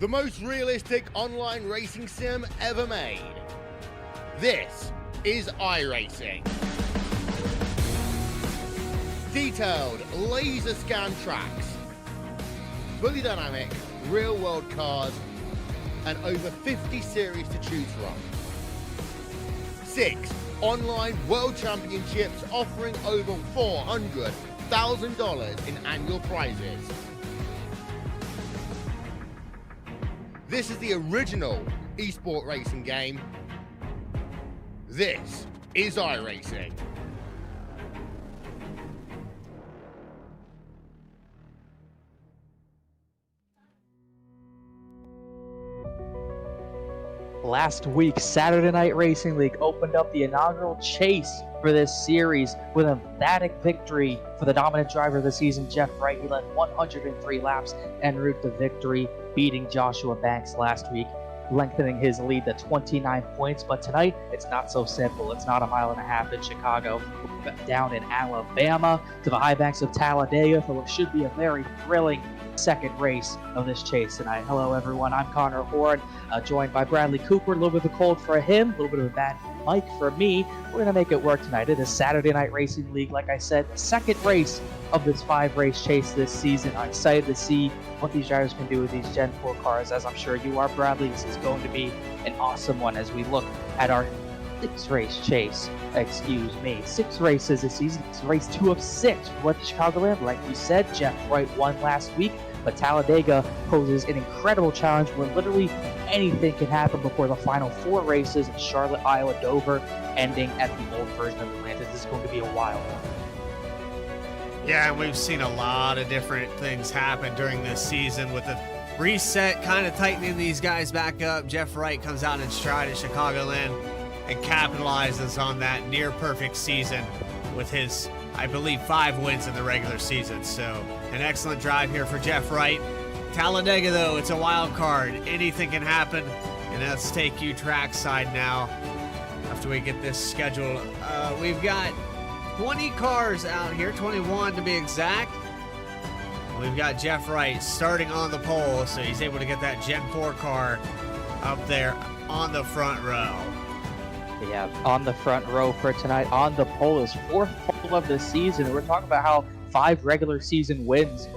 the most realistic online racing sim ever made. This is iRacing. Detailed laser scan tracks, fully dynamic real world cars, and over 50 series to choose from. 6 online world championships offering over $400,000 in annual prizes. This is the original esport racing game. This is iRacing. Last week, Saturday Night Racing League opened up the inaugural chase for this series with an emphatic victory for the dominant driver of the season, Jeff Wright. He led 103 laps en route to victory, beating Joshua Banks last week, lengthening his lead to 29 points. But tonight, it's not so simple. It's not a mile and a half in Chicago. We're down in Alabama to the high banks of Talladega for what should be a very thrilling second race of this chase tonight. Hello everyone, I'm Connor Horn, joined by Bradley Cooper. A little bit of a cold for him, a little bit of a bad mic for me. We're going to make it work tonight. It is Saturday Night Racing League, like I said, the second race of this 5-race chase this season. I'm excited to see what these drivers can do with these Gen 4 cars, as I'm sure you are, Bradley. This is going to be an awesome one as we look at our 6-race chase. 6 races this season. It's race 2 of 6 for the Chicagoland. Like we said, Jeff Wright won last week, but Talladega poses an incredible challenge where literally anything can happen before the final 4 races in Charlotte, Iowa, Dover, ending at the old version of Atlanta. This is going to be a wild one. Yeah, and we've seen a lot of different things happen during this season with the reset kind of tightening these guys back up. Jeff Wright comes out in stride at Chicagoland and capitalizes on that near perfect season with his, I believe, 5 wins in the regular season. So an excellent drive here for Jeff Wright. Talladega, though, it's a wild card. Anything can happen. And let's take you trackside now after we get this scheduled. We've got 20 cars out here, 21 to be exact. We've got Jeff Wright starting on the pole, so he's able to get that Gen 4 car up there on the front row. Yeah, on the front row for tonight, on the pole, is 4th pole of the season. We're talking about how 5 regular season wins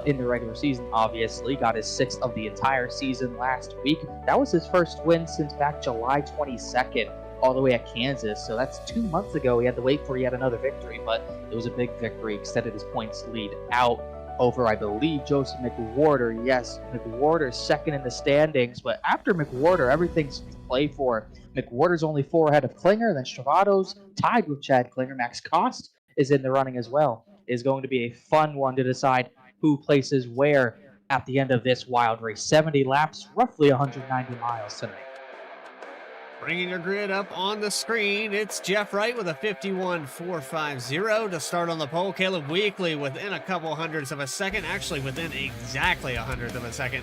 in the regular season, obviously. Got his 6th of the entire season last week. That was his first win since back July 22nd, all the way at Kansas. So that's 2 months ago. He had to wait for yet another victory, but it was a big victory. Extended his points lead out over, I believe, Joseph McWhorter. Yes, McWhorter's second in the standings, but after McWhorter, everything's to play for. McWhorter's only 4 ahead of Klinger, then Stravato's tied with Chad Klinger. Max Cost is in the running as well. It is going to be a fun one to decide who places where at the end of this wild race. 70 laps, roughly 190 miles tonight. Bringing your grid up on the screen, it's Jeff Wright with a 51.450 to start on the pole. Caleb Weekly within a couple hundredths of a second, actually within exactly a hundredth of a second.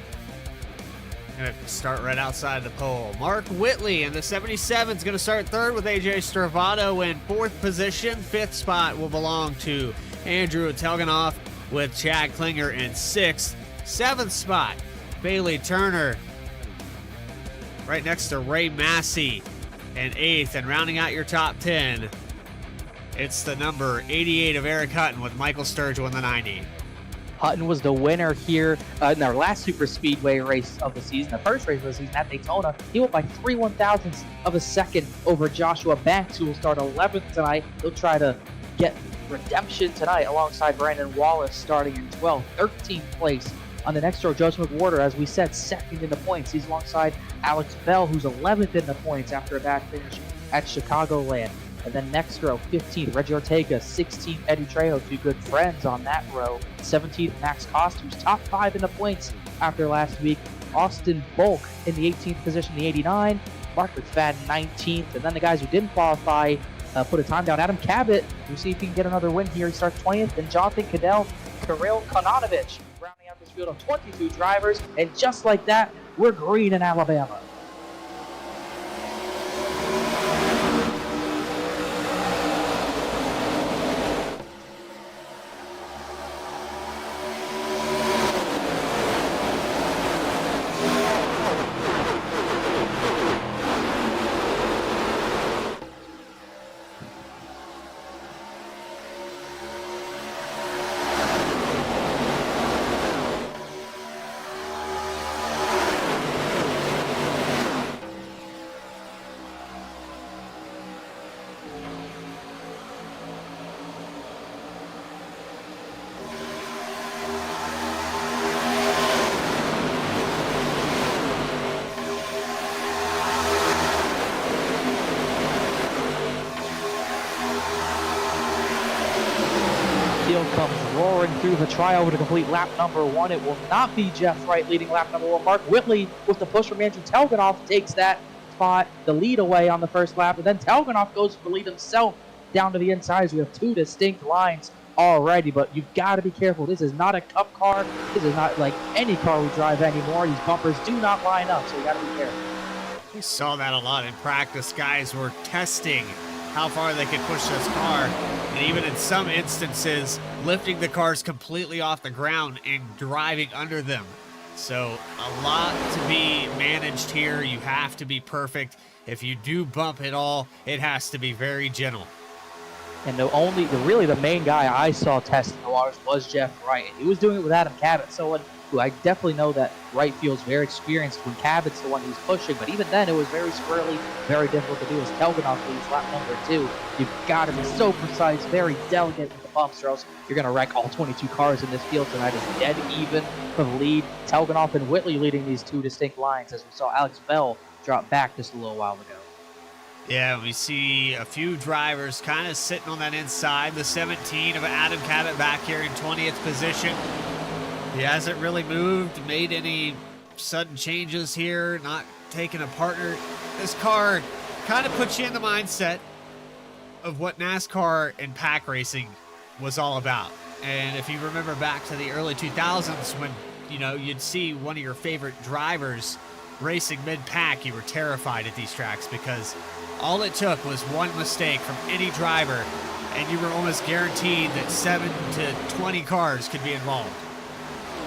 Going to start right outside the pole. Mark Whitley in the 77 is going to start third with AJ Stravato in 4th position. 5th spot will belong to Andrew Telganoff with Chad Klinger in 6th. 7th spot, Bailey Turner right next to Ray Massey in 8th. And rounding out your top 10, it's the number 88 of Eric Hutton with Michael Sturgill in the 90. Hutton was the winner here in our last super speedway race of the season, the first race of the season at Daytona. He went by 3 1,000ths of a second over Joshua Banks, who will start 11th tonight. He'll try to get redemption tonight alongside Brandon Wallace starting in 12th. 13th place on the next row, Joseph McWhorter, as we said, 2nd in the points. He's alongside Alex Bell, who's 11th in the points after a bad finish at Chicagoland. And then next row, 15th, Reggie Ortega, 16th, Eddie Trejo, 2 good friends on that row. 17th, Max Cost, who's top 5 in the points after last week. Austin Bulk in the 18th position, the 89. Mark McFadden, 19th. And then the guys who didn't qualify put a time down. Adam Cabot, we'll see if he can get another win here. He starts 20th. And Jonathan Cadell, Kirill Konanovich, rounding out this field of 22 drivers. And just like that, we're green in Alabama. field comes roaring through the trioval to complete lap number 1. It will not be Jeff Wright leading lap number 1. Mark Whitley, with the push from Andrew Telganoff, takes that spot, the lead away on the first lap, and then Telganoff goes for the lead himself down to the inside. So we have 2 distinct lines already, but you've got to be careful. This is not a cup car. This is not like any car we drive anymore. These bumpers do not line up, so you got to be careful. We saw that a lot in practice. Guys were testing how far they could push this car, and even in some instances, lifting the cars completely off the ground and driving under them. So a lot to be managed here. You have to be perfect. If you do bump at all, it has to be very gentle. And really the main guy I saw testing the waters was Jeff Wright. He was doing it with Adam Cabot, someone who I definitely know that Wright feels very experienced when Cabot's the one who's pushing. But even then, it was very squirrely, very difficult to do as Telganoff leads lap number 2. You've got to be so precise, very delicate with the bumps, or else you're going to wreck all 22 cars in this field tonight. It's dead even for the lead. Telganoff and Whitley leading these 2 distinct lines, as we saw Alex Bell drop back just a little while ago. Yeah, we see a few drivers kind of sitting on that inside. The 17 of Adam Cabot back here in 20th position. He hasn't really moved, made any sudden changes here, not taking a partner. This car kind of puts you in the mindset of what NASCAR and pack racing was all about. And if you remember back to the early 2000s when, you'd see one of your favorite drivers racing mid-pack, you were terrified at these tracks because all it took was one mistake from any driver and you were almost guaranteed that 7 to 20 cars could be involved.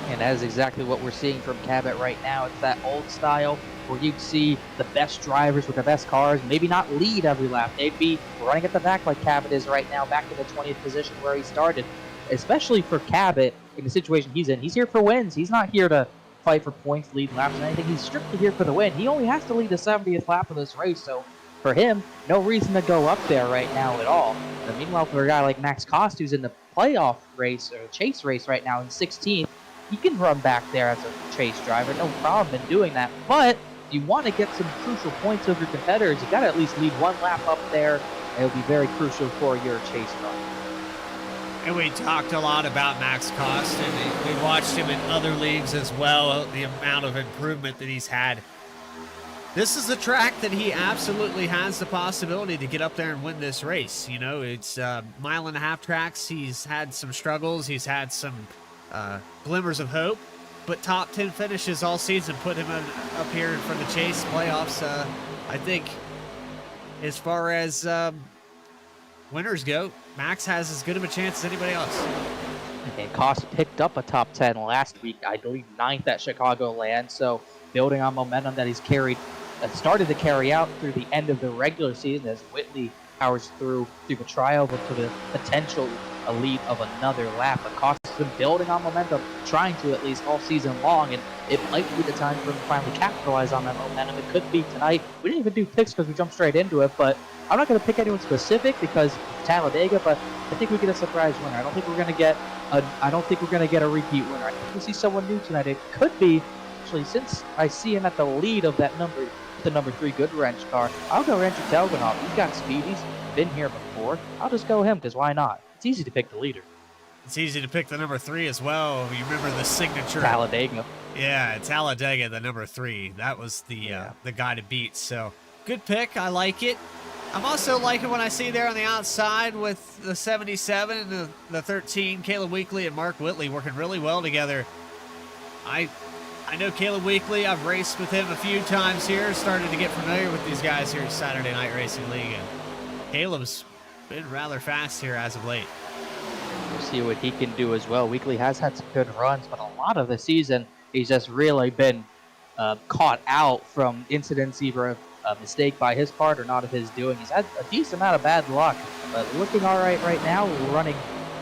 And that is exactly what we're seeing from Cabot right now. It's that old style where you'd see the best drivers with the best cars maybe not lead every lap. They'd be running at the back like Cabot is right now, back in the 20th position where he started. Especially for Cabot in the situation he's in. He's here for wins. He's not here to fight for points, lead laps, and anything. He's strictly here for the win. He only has to lead the 70th lap of this race, so for him, no reason to go up there right now at all. But meanwhile, for a guy like Max Cost, who's in the playoff race or chase race right now in 16th, he can run back there as a chase driver, no problem in doing that. But if you want to get some crucial points over your competitors, you got to at least lead 1 lap up there. It'll be very crucial for your chase run. And we talked a lot about Max Cost, and we watched him in other leagues as well, the amount of improvement that he's had. This is a track that he absolutely has the possibility to get up there and win this race. It's 1.5 mile tracks. He's had some struggles. He's had some glimmers of hope, but top 10 finishes all season put him up here for the chase playoffs. I think as far as winners go, Max has as good of a chance as anybody else. And Cost picked up a top 10 last week, I believe 9th at Chicagoland, so building on momentum that he's started to carry out through the end of the regular season as Whitley powers through the trial to the potential lead of another lap. But Cost has been building on momentum, trying to at least all season long, and it might be the time for him to finally capitalize on that momentum. It could be tonight. We didn't even do picks because we jumped straight into it, but I'm not going to pick anyone specific because Talladega, but I think we get a surprise winner. I don't think we're going to get a repeat winner. I think we'll see someone new tonight. It could be, actually, since I see him at the lead of that the number 3 good wrench car, I'll go Andrew Telganoff. He's got speed. He's been here before. I'll just go him because why not? It's easy to pick the leader. It's easy to pick the number 3 as well. You remember the signature Talladega. Yeah, Talladega, the number 3. That was the guy to beat. So good pick. I like it. I'm also liking what I see there on the outside with the 77 and the 13, Caleb Weekly and Mark Whitley working really well together. I know Caleb Weekly. I've raced with him a few times here, started to get familiar with these guys here at Saturday Night Racing League. And Caleb's been rather fast here as of late. We'll see what he can do as well. Weekly has had some good runs, but a lot of the season, he's just really been caught out from incidents, either a mistake by his part or not of his doing. He's had a decent amount of bad luck, but looking all right now. We're running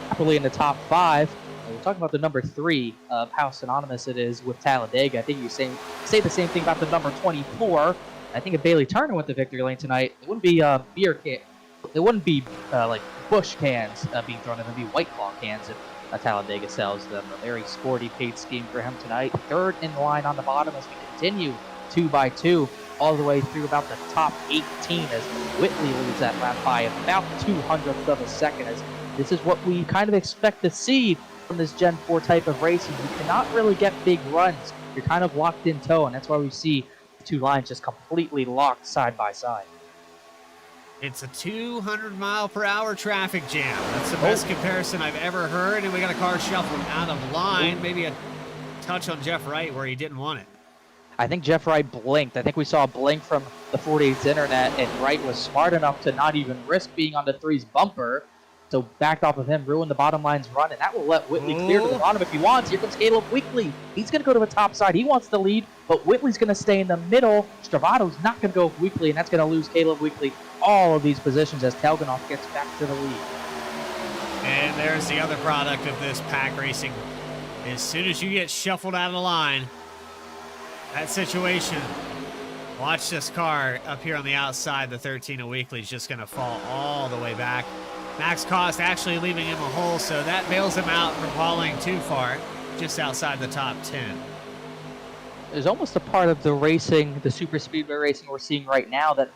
happily in the top 5. We're talking about the number 3 of how synonymous it is with Talladega. I think you say the same thing about the number 24. I think if Bailey Turner went to victory lane tonight, it wouldn't be beer can. It wouldn't be like Busch cans being thrown. It would be White Claw cans if Talladega sells them. A very sporty paid scheme for him tonight. 3rd in the line on the bottom as we continue 2 by 2 all the way through about the top 18 as Whitley leads that lap by about 200th of a second as This is what we kind of expect to see from this Gen 4 type of racing. You cannot really get big runs. You're kind of locked in tow, and that's why we see the two lines just completely locked side by side. It's a 200-mile-per-hour traffic jam. That's the best comparison I've ever heard, and we got a car shuffled out of line. Maybe a touch on Jeff Wright where he didn't want it. I think Jeff Wright blinked. I think we saw a blink from the 48's internet, and Wright was smart enough to not even risk being on the 3's bumper. So backed off of him, ruined the bottom line's run, and that will let Whitley clear to the bottom if he wants. Here comes Caleb Weekly. He's going to go to the top side. He wants the lead, but Whitley's going to stay in the middle. Stravado's not going to go with Weekly, and that's going to lose Caleb Weekly all of these positions as Telganoff gets back to the lead. And there's the other product of this pack racing. As soon as you get shuffled out of the line, that situation, watch this car up here on the outside. The 13 of Weekly is just going to fall all the way back. Max Cost actually leaving him a hole, so that bails him out from falling too far, just outside the top 10. There's almost a part of the racing, the super speedway racing we're seeing right now that,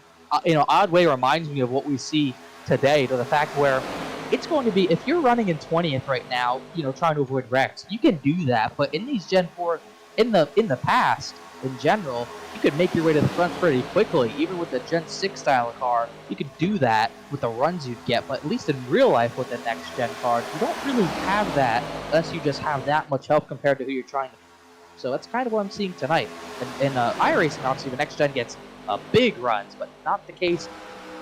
in an odd way, reminds me of what we see today, to the fact where it's going to be, if you're running in 20th right now, trying to avoid wrecks, you can do that, but in these Gen 4, in the past, in general, you could make your way to the front pretty quickly. Even with the Gen 6 style of car, you could do that with the runs you'd get, but at least in real life with the next gen cars, you don't really have that unless you just have that much help compared to who you're trying to. So that's kind of what I'm seeing tonight. In iRacing, obviously, the next gen gets big runs, but not the case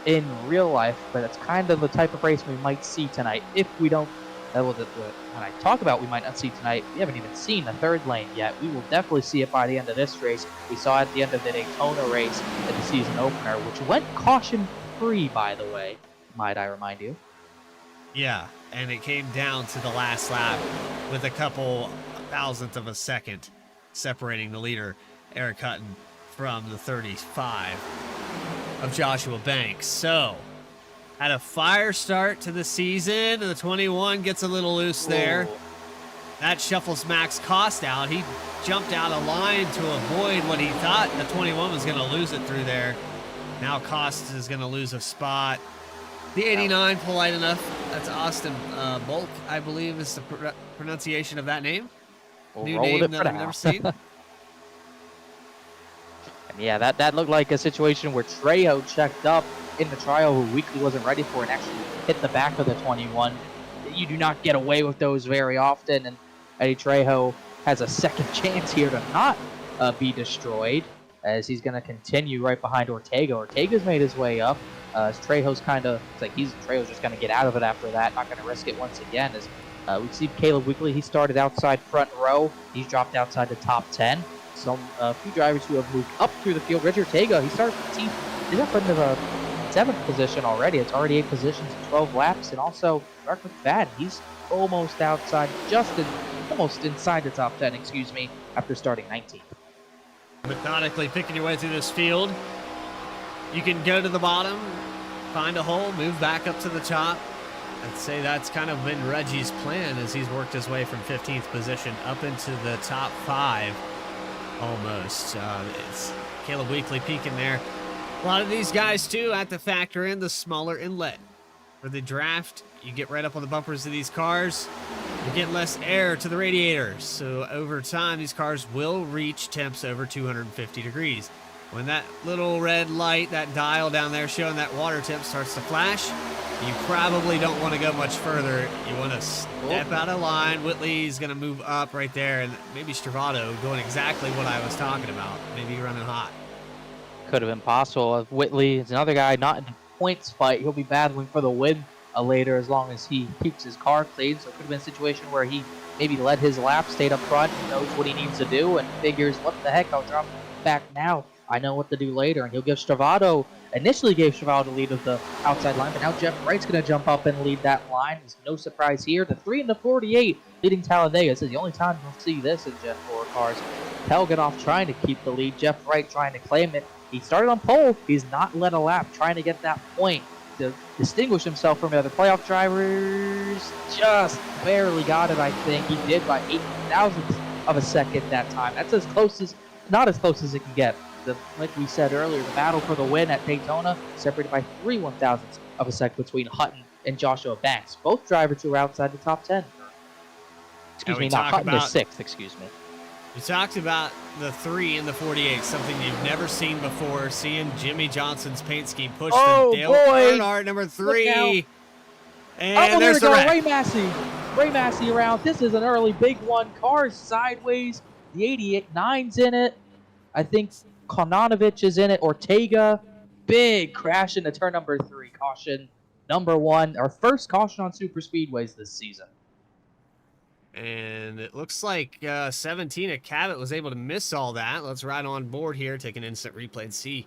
in real life. But it's kind of the type of race we might see tonight if we don't. When I talk about we might not see tonight, we haven't even seen the third lane yet. We will definitely see it by the end of this race. We saw it at the end of the Daytona race at the season opener, which went caution-free, by the way, might I remind you. Yeah, and it came down to the last lap with a couple thousandth of a second separating the leader, Eric Hutton, from the 35 of Joshua Banks. So, had a fire start to the season, and the 21 gets a little loose there. That shuffles Max Cost out. He jumped out of line to avoid what he thought the 21 was going to lose it through there. Now Cost is going to lose a spot. The 89, polite enough. That's Austin Bulk, I believe is the pronunciation of that name. New name that I've never seen. Yeah, that looked like a situation where Trejo checked up in the trial who Weekly wasn't ready for and actually hit the back of the 21. You do not get away with those very often, and Eddie Trejo has a second chance here to not be destroyed as he's going to continue right behind Ortega. Ortega's made his way up as Trejo's Trejo's just going to get out of it after that, not going to risk it once again. As we see Caleb Weekly, he started outside front row. He's dropped outside the top 10. A few drivers who have moved up through the field. Richard Ortega, he started 15th. He's up into the 7th position already. It's already 8 positions in 12 laps. And also, Mark McFadden, he's almost outside, almost inside the top 10, after starting 19th. Methodically picking your way through this field. You can go to the bottom, find a hole, move back up to the top. I'd say that's kind of been Reggie's plan as he's worked his way from 15th position up into the top 5 almost. It's Caleb Weekly peeking there. A lot of these guys, too, have to factor in the smaller inlet. For the draft, you get right up on the bumpers of these cars, you're getting less air to the radiators. So over time, these cars will reach temps over 250 degrees. When that little red light, that dial down there showing that water temp starts to flash, you probably don't want to go much further. You want to step out of line. Whitley's going to move up right there, and maybe Stravado doing exactly what I was talking about. Maybe running hot. Could have been possible. Whitley is another guy not in the points fight. He'll be battling for the win later as long as he keeps his car clean. So it could have been a situation where he maybe led his lap, stayed up front, and knows what he needs to do, and figures, what the heck, I'll drop back now. I know what to do later. And he'll give Stravado, initially gave Stravado the lead of the outside line, but now Jeff Wright's going to jump up and lead that line. There's no surprise here. The 3 and the 48 leading Talladega. This is the only time you'll see this in Gen 4 cars. Telganoff trying to keep the lead. Jeff Wright trying to claim it. He started on pole. He's not led a lap, trying to get that point to distinguish himself from the other playoff drivers. Just barely got it, I think. He did by 8 thousandths of a second that time. That's as close as, not as close as it can get. like we said earlier, the battle for the win at Daytona, separated by 3/1000ths of a second between Hutton and Joshua Banks. Both drivers who were outside the top 10. Excuse me, not Hutton is 6th, excuse me. We talked about the 3 in the 48, something you've never seen before, seeing Jimmy Johnson's paint scheme push the Dale Earnhardt number 3. And there's the wreck. Ray Massey around. This is an early big one. Cars sideways. The 89's in it. I think Konanovich is in it. Ortega. Big crash into turn number 3. Caution number 1. Our first caution on super speedways this season. And it looks like 17 at Cabot was able to miss all that. Let's ride on board here, take an instant replay and see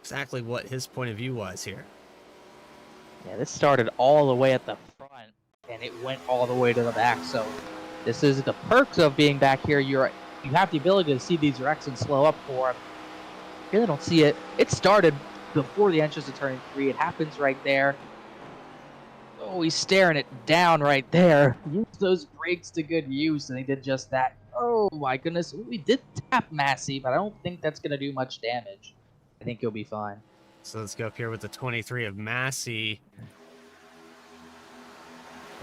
exactly what his point of view was here. Yeah, this started all the way at the front, and it went all the way to the back. So this is the perks of being back here. You have the ability to see these wrecks and slow up for them. Really don't see it. It started before the entrance to turn 3. It happens right there. Oh, he's staring it down right there. Use those brakes to good use, and he did just that. Oh my goodness. We did tap Massey, but I don't think that's going to do much damage. I think he'll be fine. So let's go up here with the 23 of Massey.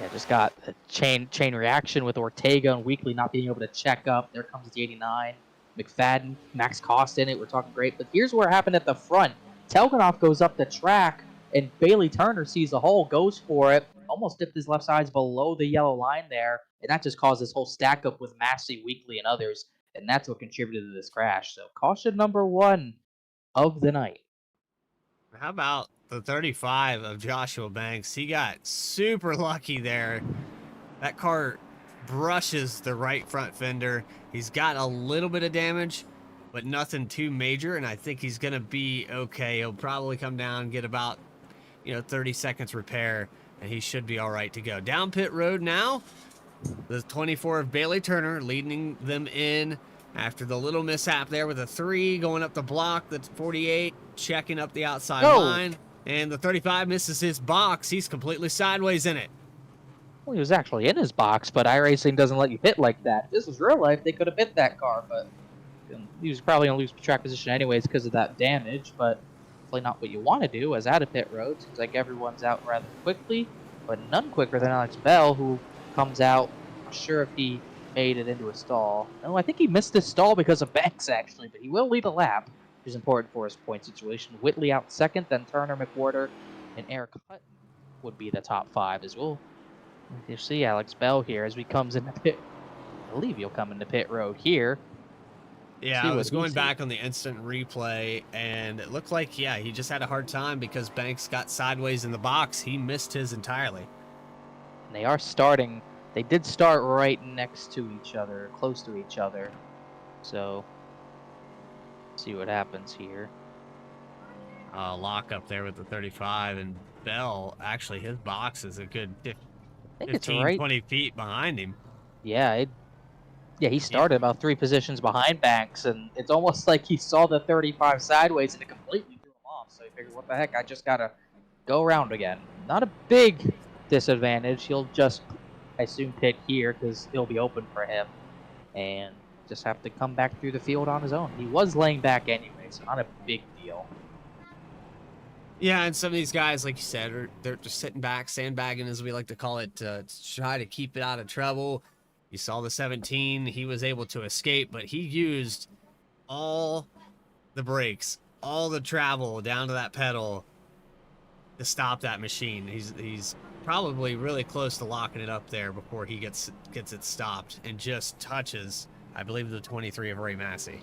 Yeah, just got a chain reaction with Ortega and Weekly not being able to check up. There comes the 89. McFadden, Max Cost in it. We're talking great. But here's what happened at the front. Telganoff goes up the track, and Bailey Turner sees the hole, goes for it, almost dipped his left sides below the yellow line there, and that just caused this whole stack up with Massey, Weekly, and others, and that's what contributed to this crash. So caution number 1 of the night. How about the 35 of Joshua Banks? He got super lucky there. That car brushes the right front fender. He's got a little bit of damage, but nothing too major, and I think he's going to be okay. He'll probably come down and get about 30 seconds repair, and he should be all right to go. Down pit road now. The 24 of Bailey Turner leading them in after the little mishap there with the 3 going up the block. The 48 checking up the outside line, and the 35 misses his box. He's completely sideways in it. Well, he was actually in his box, but iRacing doesn't let you hit like that. If this was real life, they could have hit that car, but he was probably going to lose track position anyways because of that damage, but definitely not what you want to do as out of pit road. Seems like everyone's out rather quickly, but none quicker than Alex Bell, who comes out. Not sure if he made it into a stall. No, I think he missed his stall because of Banks, actually, but he will lead a lap, which is important for his point situation. Whitley out second, then Turner, McWhorter, and Eric Hutton would be the top 5 as well. You see Alex Bell here as he comes into pit. I believe he'll come into pit road here. Yeah, I was going back on the instant replay, and it looked like, he just had a hard time because Banks got sideways in the box. He missed his entirely. And they are starting. They did start right next to each other, close to each other. So, see what happens here. Lock up there with the 35, and Bell, actually, his box is a good 15, right. 20 feet behind him. Yeah, he started about 3 positions behind Banks, and it's almost like he saw the 35 sideways and it completely threw him off. So he figured, what the heck, I just gotta go around again. Not a big disadvantage. He'll just, I assume, pit here because it'll be open for him, and just have to come back through the field on his own. He was laying back anyway, so not a big deal. Yeah, and some of these guys, like you said, they're just sitting back, sandbagging, as we like to call it, to try to keep it out of trouble. You saw the 17. He was able to escape, but he used all the brakes, all the travel down to that pedal to stop that machine. He's probably really close to locking it up there before he gets it stopped and just touches, I believe, the 23 of Ray Massey.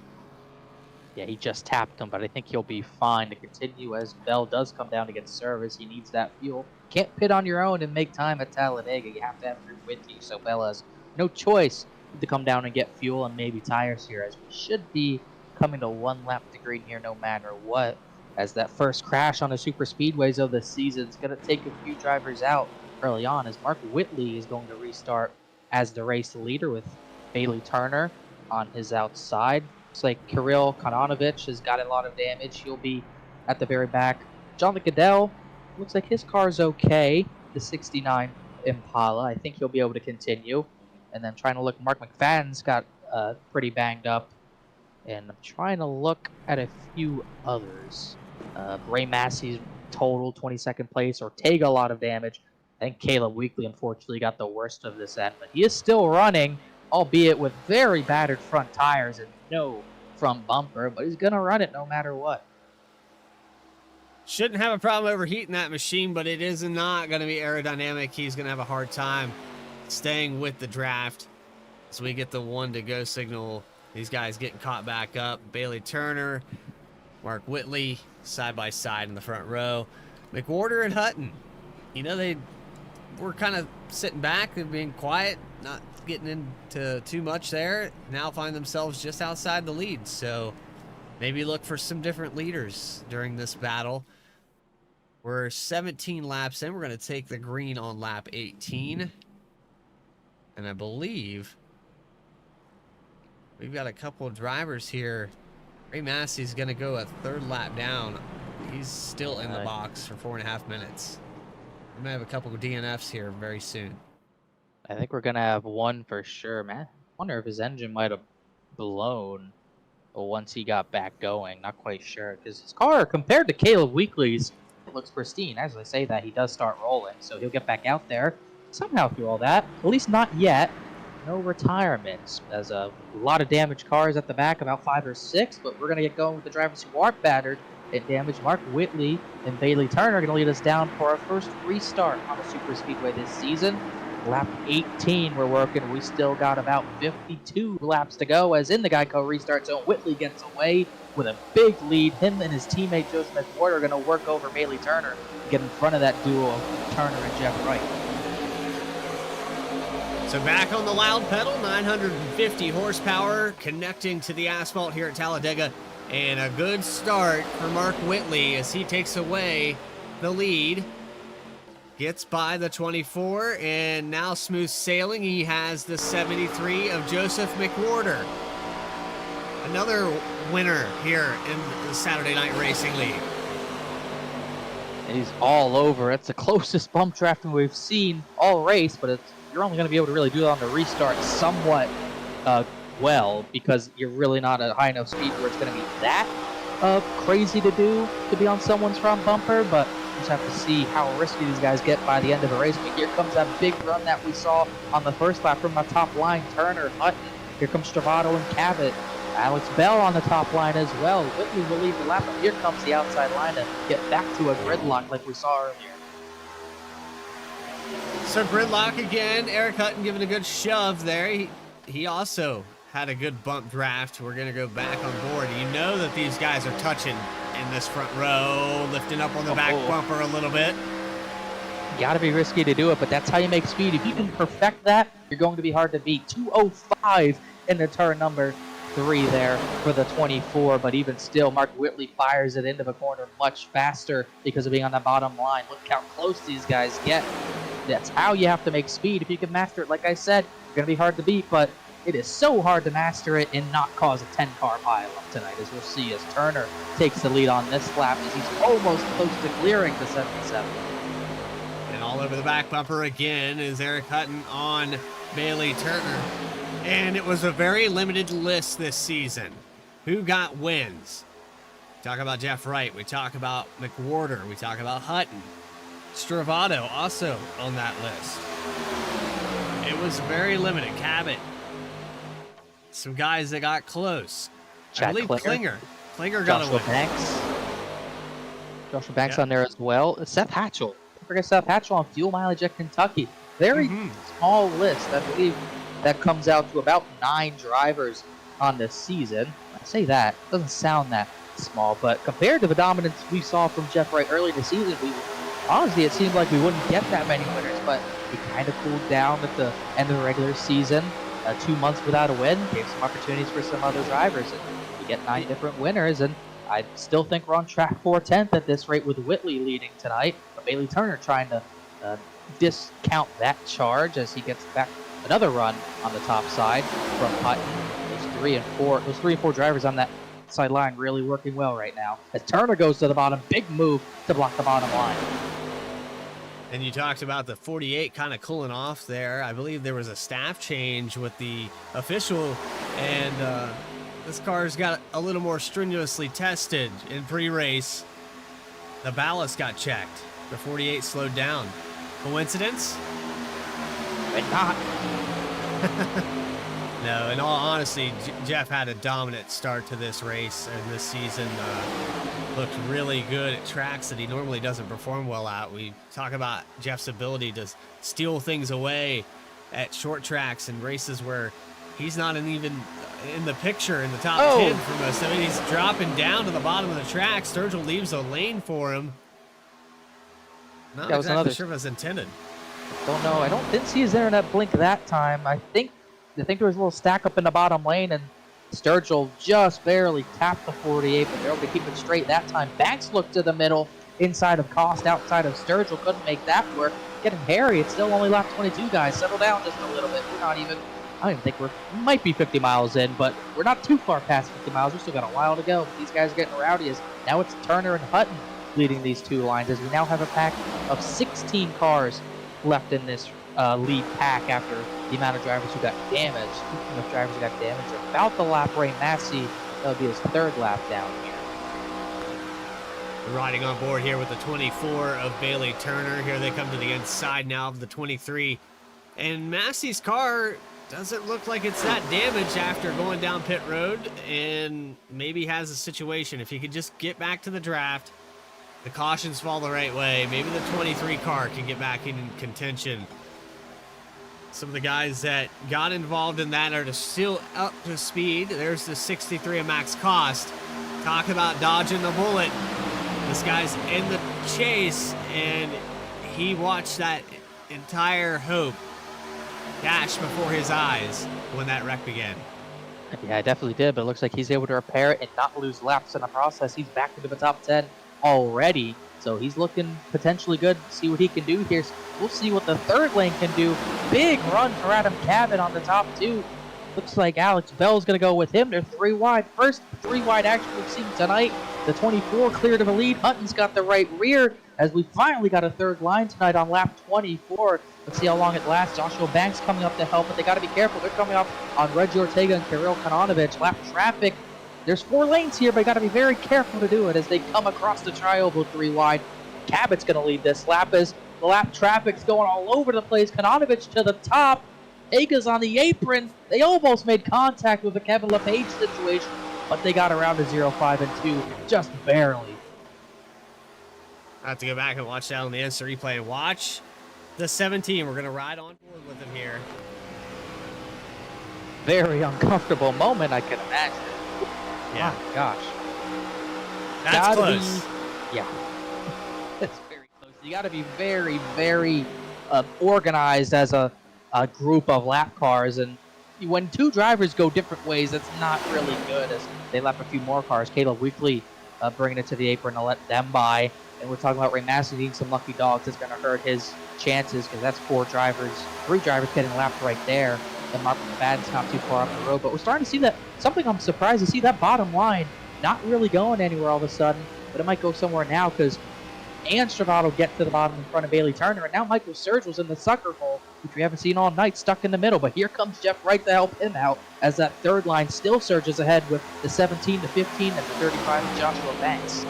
Yeah, he just tapped him, but I think he'll be fine to continue as Bell does come down to get service. He needs that fuel. Can't pit on your own and make time at Talladega. You have to have it with you, so Bell has no choice to come down and get fuel and maybe tires here, as we should be coming to 1 lap to green here no matter what, as that first crash on the super speedways of the season is going to take a few drivers out early on, as Mark Whitley is going to restart as the race leader with Bailey Turner on his outside. Looks like Kirill Konanovich has got a lot of damage. He'll be at the very back. Jonathan Goodell, looks like his car's okay. The 69 Impala. I think he'll be able to continue. And then trying to look, Mark McFadden's got pretty banged up. and I'm trying to look at a few others. Ray Massey's total 22nd place. Ortega a lot of damage. I think Caleb Weekly unfortunately got the worst of this end, but he is still running, albeit with very battered front tires and no front bumper, but he's going to run it no matter what. Shouldn't have a problem overheating that machine, but it is not going to be aerodynamic. He's going to have a hard time staying with the draft. So we get the 1 to go signal. These guys getting caught back up. Bailey Turner, Mark Whitley, side by side in the front row. McWhorter and Hutton, you know, they were kind of sitting back and being quiet, not getting into too much there. Now find themselves just outside the lead. So maybe look for some different leaders during this battle. We're 17 laps in. We're going to take the green on lap 18. And I believe we've got a couple of drivers here. Ray Massey's going to go a 3rd lap down. He's still in the box for 4.5 minutes. We might have a couple of DNFs here very soon. I think we're going to have one for sure, man. I wonder if his engine might have blown once he got back going. Not quite sure, because his car, compared to Caleb Weekly's, it looks pristine. As I say that, he does start rolling, so he'll get back out there somehow through all that. At least not yet. No retirements. There's a lot of damaged cars at the back, about 5 or 6, but we're going to get going with the drivers who aren't battered and damaged. Mark Whitley and Bailey Turner are going to lead us down for our first restart on the Super Speedway this season. Lap 18 we're working. We still got about 52 laps to go, as in the Geico restart zone. Whitley gets away with a big lead. Him and his teammate Joseph McWhorter are going to work over Bailey Turner to get in front of that duo of Turner and Jeff Wright. So back on the loud pedal, 950 horsepower connecting to the asphalt here at Talladega. And a good start for Mark Whitley as he takes away the lead. Gets by the 24, and now smooth sailing. He has the 73 of Joseph McWhorter. Another winner here in the Saturday Night Racing League. And he's all over. It's the closest bump drafting we've seen all race, but you're only going to be able to really do it on the restart somewhat well, because you're really not at high enough speed where it's going to be that crazy to do to be on someone's front bumper, but just have to see how risky these guys get by the end of the race. But here comes that big run that we saw on the first lap from the top line. Turner, Hutton, here comes Stravato and Cabot. Alex Bell on the top line as well. Whitley will leave the lap, but here comes the outside line to get back to a gridlock like we saw earlier. So gridlock again. Eric Hutton giving a good shove there. He also had a good bump draft. We're going to go back on board. You know that these guys are touching in this front row, lifting up on the back bumper a little bit. Got to be risky to do it, but that's how you make speed. If you can perfect that, you're going to be hard to beat. 205 in the turn number 3 there for the 24, but even still, Mark Whitley fires it into the corner much faster because of being on the bottom line. Look how close these guys get. That's how you have to make speed. If you can master it, like I said, you're going to be hard to beat, but it is so hard to master it and not cause a 10-car pileup tonight, as we'll see as Turner takes the lead on this lap as he's almost close to clearing the 77. And all over the back bumper again is Eric Hutton on Bailey Turner. And it was a very limited list this season. Who got wins? We talk about Jeff Wright. We talk about McWhorter. We talk about Hutton. Stravato also on that list. It was very limited. Cabot. Some guys that got close. Chad I believe Klinger got Joshua a win. Banks. Joshua Banks on there as well. Seth Hatchell. Don't forget Seth Hatchell on fuel mileage at Kentucky. Very small list. I believe that comes out to about 9 drivers on this season. I say that. It doesn't sound that small, but compared to the dominance we saw from Jeff Wright early this season, honestly, it seemed like we wouldn't get that many winners, but he kind of cooled down at the end of the regular season. 2 months without a win gave some opportunities for some other drivers, and we get 9 different winners, and I still think we're on track for 10th at this rate with Whitley leading tonight, but Bailey Turner trying to discount that charge as he gets back another run on the top side from Hutton. Those 3 and 4 drivers on that side line really working well right now. As Turner goes to the bottom, big move to block the bottom line. And you talked about the 48 kind of cooling off there. I believe there was a staff change with the official and This car's got a little more strenuously tested in pre-race. The ballast got checked. The 48 slowed down. Coincidence? But not. No, in all honesty, Jeff had a dominant start to this race and this season. Looked really good at tracks that he normally doesn't perform well at. We talk about Jeff's ability to steal things away at short tracks and races where he's not even in the picture in the top 10 for most of it. He's dropping down to the bottom of the track. Sturgill leaves a lane for him. Not exactly sure if it was intended. Don't know. Didn't see his internet blink that time. I think there was a little stack up in the bottom lane, and Sturgill just barely tapped the 48, but they're able to keep it straight that time. Banks looked to the middle, inside of Cost, outside of Sturgill. Couldn't make that work. Getting hairy. It's still only lap 22, guys. Settle down just a little bit. We're not even, I don't even think we might be 50 miles in, but we're not too far past 50 miles. We still got a while to go. These guys are getting rowdy. Now it's Turner and Hutton leading these two lines, as we now have a pack of 16 cars left in this lead pack after the amount of drivers who got damaged. Speaking of drivers who got damaged, about the lap Ray Massey, that'll be his third lap down here. Riding on board here with the 24 of Bailey Turner. Here they come to the inside now of the 23. And Massey's car doesn't look like it's that damaged after going down pit road, and maybe has a situation. If he could just get back to the draft, the cautions fall the right way, maybe the 23 car can get back in contention. Some of the guys that got involved in that are still up to speed. There's the 63 of Max Cost. Talk about dodging the bullet. This guy's in the chase, and he watched that entire hope dash before his eyes when that wreck began. Yeah, I definitely did, but it looks like he's able to repair it and not lose laps in the process. He's back into the top 10 already, so he's looking potentially good. See what he can do here. We'll see what the third lane can do. Big run for Adam Cabot on the top two. Looks like Alex Bell's going to go with him. They're three wide. First three wide action we've seen tonight. The 24 cleared of the lead. Hutton's got the right rear as we finally got a third line tonight on lap 24. Let's see how long it lasts. Joshua Banks coming up to help, but they got to be careful. They're coming up on Reggie Ortega and Kirill Kananovich. Lap traffic. There's 4 lanes here, but got to be very careful to do it as they come across the tri-oval 3 wide. Cabot's going to lead this lap as the lap traffic's going all over the place. Kananovich to the top. Ega's on the apron. They almost made contact with the Kevin LePage situation, but they got around to 0-5 and 2, just barely. I have to go back and watch that on the instant replay and watch the 17. We're going to ride on board with him here. Very uncomfortable moment, I can imagine. Yeah. Oh, gosh. That's close. Yeah. It's very close. You got to be very, very organized as a group of lap cars, and when 2 drivers go different ways, it's not really good as they lap a few more cars. Caleb Weekly bringing it to the apron to let them by, and we're talking about Ray Massey needing some lucky dogs. It's going to hurt his chances because that's 3 drivers getting lapped right there, and Mark McFadden's not too far off the road, but we're starting to see that, something I'm surprised to see, that bottom line not really going anywhere all of a sudden, but it might go somewhere now because and Stravato get to the bottom in front of Bailey Turner, and now Michael Sturgill's in the sucker hole, which we haven't seen all night, stuck in the middle. But here comes Jeff Wright to help him out as that third line still surges ahead with the 17, the 15, and the 35 of Joshua Banks.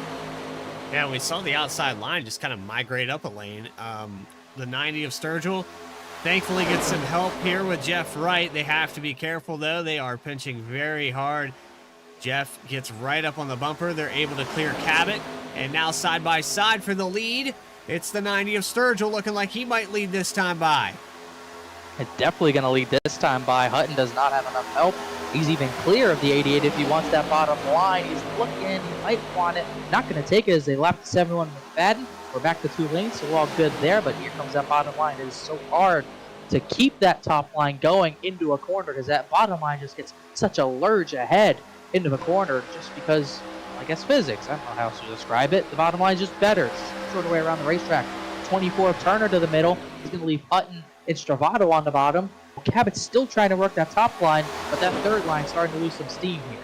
Yeah, we saw the outside line just kind of migrate up a lane. The 90 of Sturgill thankfully gets some help here with Jeff Wright. They have to be careful, though. They are pinching very hard. Jeff gets right up on the bumper. They're able to clear Cabot. And now side by side for the lead, it's the 90 of Sturgill looking like he might lead this time by. It's definitely going to lead this time by. Hutton does not have enough help. He's even clear of the 88 if he wants that bottom line. He's looking, he might want it. Not going to take it as they left 71 McFadden. We're back to 2 lanes, so we're all good there, but here comes that bottom line. It is so hard to keep that top line going into a corner because that bottom line just gets such a lurch ahead into the corner just because, I guess, physics. I don't know how else to describe it. The bottom line is just better. It's shorter way around the racetrack. 24 of Turner to the middle. He's going to leave Hutton and Stravato on the bottom. Well, Cabot's still trying to work that top line, but that third line starting to lose some steam here.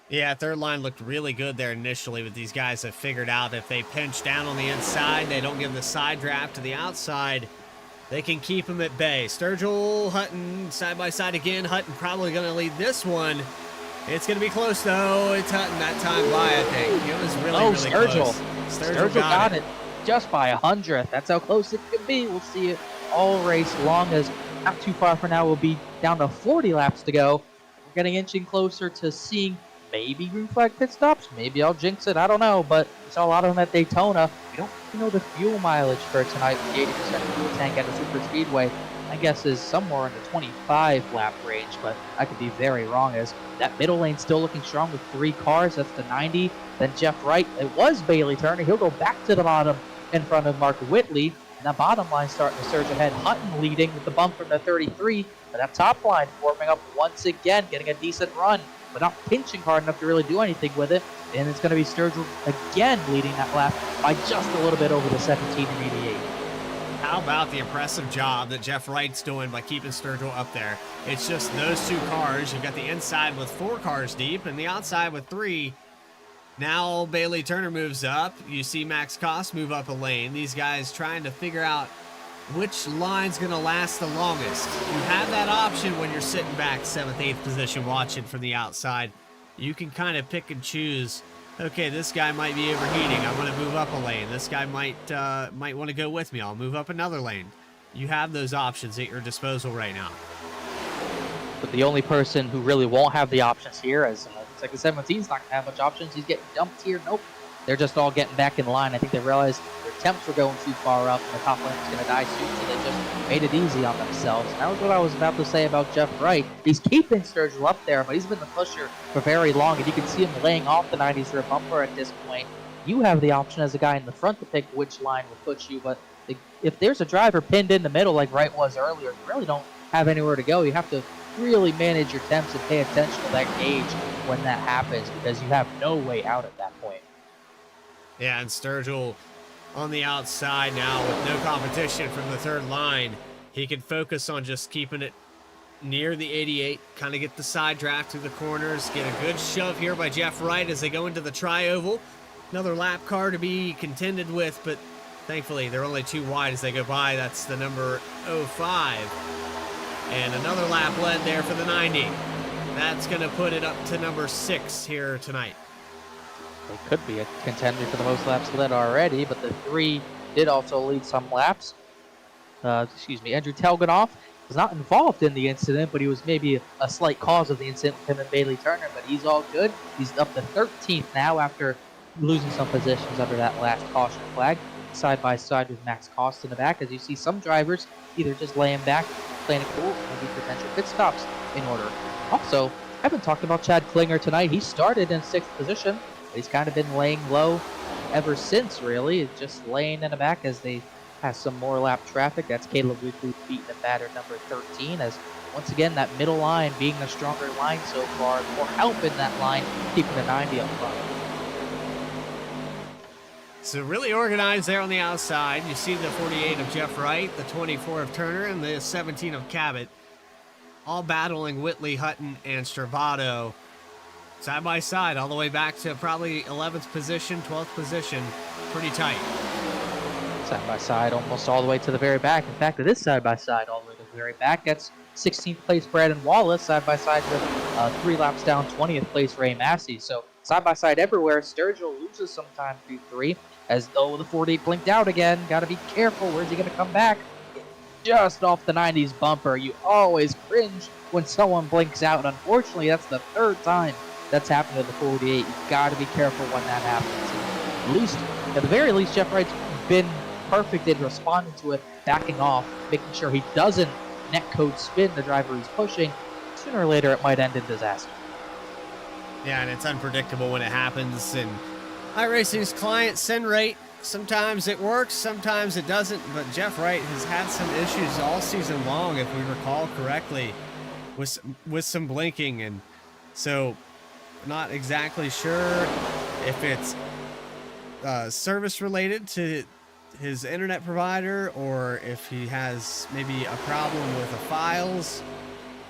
Yeah, third line looked really good there initially, but these guys have figured out if they pinch down on the inside, they don't give the side draft to the outside, they can keep them at bay. Sturgill, Hutton, side by side again. Hutton probably going to lead this one. It's going to be close, though. It's Hutton that time by, I think. It was really, really Sturgill. close. Sturgill got it just by 100th. That's how close it could be. We'll see it all race long, as not too far from now we'll be down to 40 laps to go. We're getting inching closer to seeing maybe green flag pit stops. Maybe I'll jinx it. I don't know, but we saw a lot of them at Daytona. We don't know the fuel mileage for tonight with the 80% fuel tank at the super speedway. My guess is somewhere in the 25 lap range, but I could be very wrong, as that middle lane still looking strong with 3 cars. That's the 90. Then Jeff Wright. It was Bailey Turner. He'll go back to the bottom in front of Mark Whitley. And that bottom line starting to surge ahead. Hutton leading with the bump from the 33. But that top line forming up once again, getting a decent run, but not pinching hard enough to really do anything with it. And it's going to be Sturgill again leading that lap by just a little bit over the 17 and 88. How about the impressive job that Jeff Wright's doing by keeping Sturgill up there? It's just those 2 cars. You've got the inside with 4 cars deep and the outside with 3. Now Bailey Turner moves up. You see Max Koss move up a lane. These guys trying to figure out which line's going to last the longest. You have that option when you're sitting back 7th, 8th position watching from the outside. You can kind of pick and choose. Okay, this guy might be overheating. I want to move up a lane. This guy might want to go with me. I'll move up another lane. You have those options at your disposal right now. But the only person who really won't have the options here, as looks like the 17's not going to have much options. He's getting dumped here. Nope. They're just all getting back in line. I think they realized their temps were going too far up and the top lane was going to die soon, so they just made it easy on themselves. And that was what I was about to say about Jeff Wright. He's keeping Sturgill up there, but he's been the pusher for very long, and you can see him laying off the 90s for a bumper at this point. You have the option as a guy in the front to pick which line will push you, but if there's a driver pinned in the middle like Wright was earlier, you really don't have anywhere to go. You have to really manage your temps and pay attention to that gauge when that happens, because you have no way out at that point. Yeah, and Sturgill on the outside now with no competition from the 3rd line. He can focus on just keeping it near the 88, kind of get the side draft through the corners, get a good shove here by Jeff Wright as they go into the tri-oval. Another lap car to be contended with, but thankfully they're only 2 wide as they go by. That's the number 05. And another lap led there for the 90. That's going to put it up to number 6 here tonight. They could be a contender for the most laps led already, but the 3 did also lead some laps. Andrew Telganoff was not involved in the incident, but he was maybe a slight cause of the incident with him and Bailey Turner, but he's all good. He's up to 13th now after losing some positions under that last caution flag. Side by side with Max Koss in the back, as you see some drivers either just laying back, playing it cool, maybe potential pit stops in order. Also, I haven't talked about Chad Klinger tonight. He started in 6th position. He's kind of been laying low ever since, really. Just laying in the back as they have some more lap traffic. That's Caleb Weekly beating the batter number 13, as once again, that middle line being the stronger line so far. More help in that line, keeping the 90 up front. So really organized there on the outside. You see the 48 of Jeff Wright, the 24 of Turner, and the 17 of Cabot, all battling Whitley, Hutton, and Stravato side by side all the way back to probably 11th position, 12th position. Pretty tight. Side by side almost all the way to the very back. In fact, it is side by side all the way to the very back. That's 16th place Brandon Wallace, side by side with 3 laps down 20th place Ray Massey. So side by side everywhere. Sturgill loses some time through 3, as though the 48 blinked out again. Got to be careful. Where's he going to come back? Just off the 90s bumper. You always cringe when someone blinks out, and unfortunately that's the 3rd time that's happened to the 48. You've got to be careful when that happens. At the very least, Jeff Wright's been perfect in responding to it, backing off, making sure he doesn't netcode spin the driver he's pushing. Sooner or later, it might end in disaster. Yeah, and it's unpredictable when it happens. And iRacing's client send rate, sometimes it works, sometimes it doesn't. But Jeff Wright has had some issues all season long, if we recall correctly, with some blinking. And so not exactly sure if it's service related to his internet provider, or if he has maybe a problem with the files,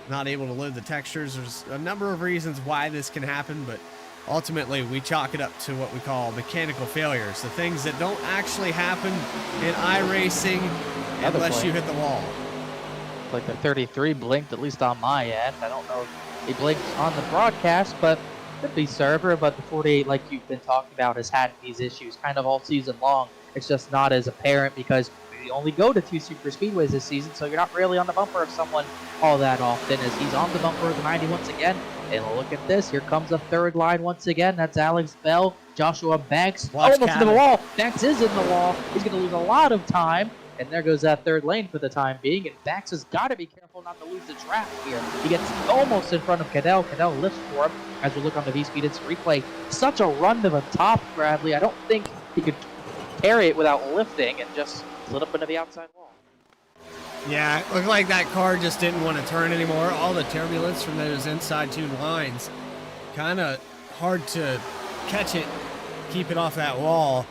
not able to load the textures. There's a number of reasons why this can happen, but ultimately we chalk it up to what we call mechanical failures, the things that don't actually happen in iRacing unless you hit the wall. Like the 33 blinked, at least on my end. I don't know if He blinked on the broadcast, but could be server. But the 48, like you've been talking about, has had these issues kind of all season long. It's just not as apparent because we only go to 2 super speedways this season, so you're not really on the bumper of someone all that often. As he's on the bumper of the 90 once again. And look at this. Here comes a third line once again. That's Alex Bell, Joshua Banks. Almost into the wall. Banks is in the wall. He's going to lose a lot of time. And there goes that third lane for the time being. And Banks has got to be careful not to lose the track here. He gets almost in front of Cadell. Cadell lifts for him as we look on the V-Speed Instant Replay. Such a run to the top, Bradley. I don't think he could carry it without lifting and just slid up into the outside wall. Yeah, it looked like that car just didn't want to turn anymore. All the turbulence from those inside 2 lines. Kind of hard to catch it, keep it off that wall.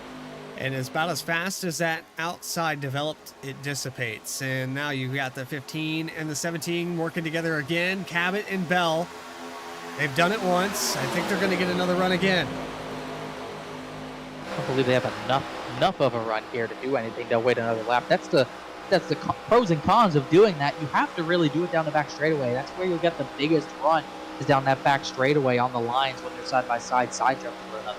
And it's about as fast as that outside developed, it dissipates. And now you've got the 15 and the 17 working together again. Cabot and Bell, they've done it once. I think they're going to get another run again. I don't believe they have enough of a run here to do anything. They'll wait another lap. That's the pros and cons of doing that. You have to really do it down the back straightaway. That's where you'll get the biggest run, is down that back straightaway on the lines when they're side by side jumping for another.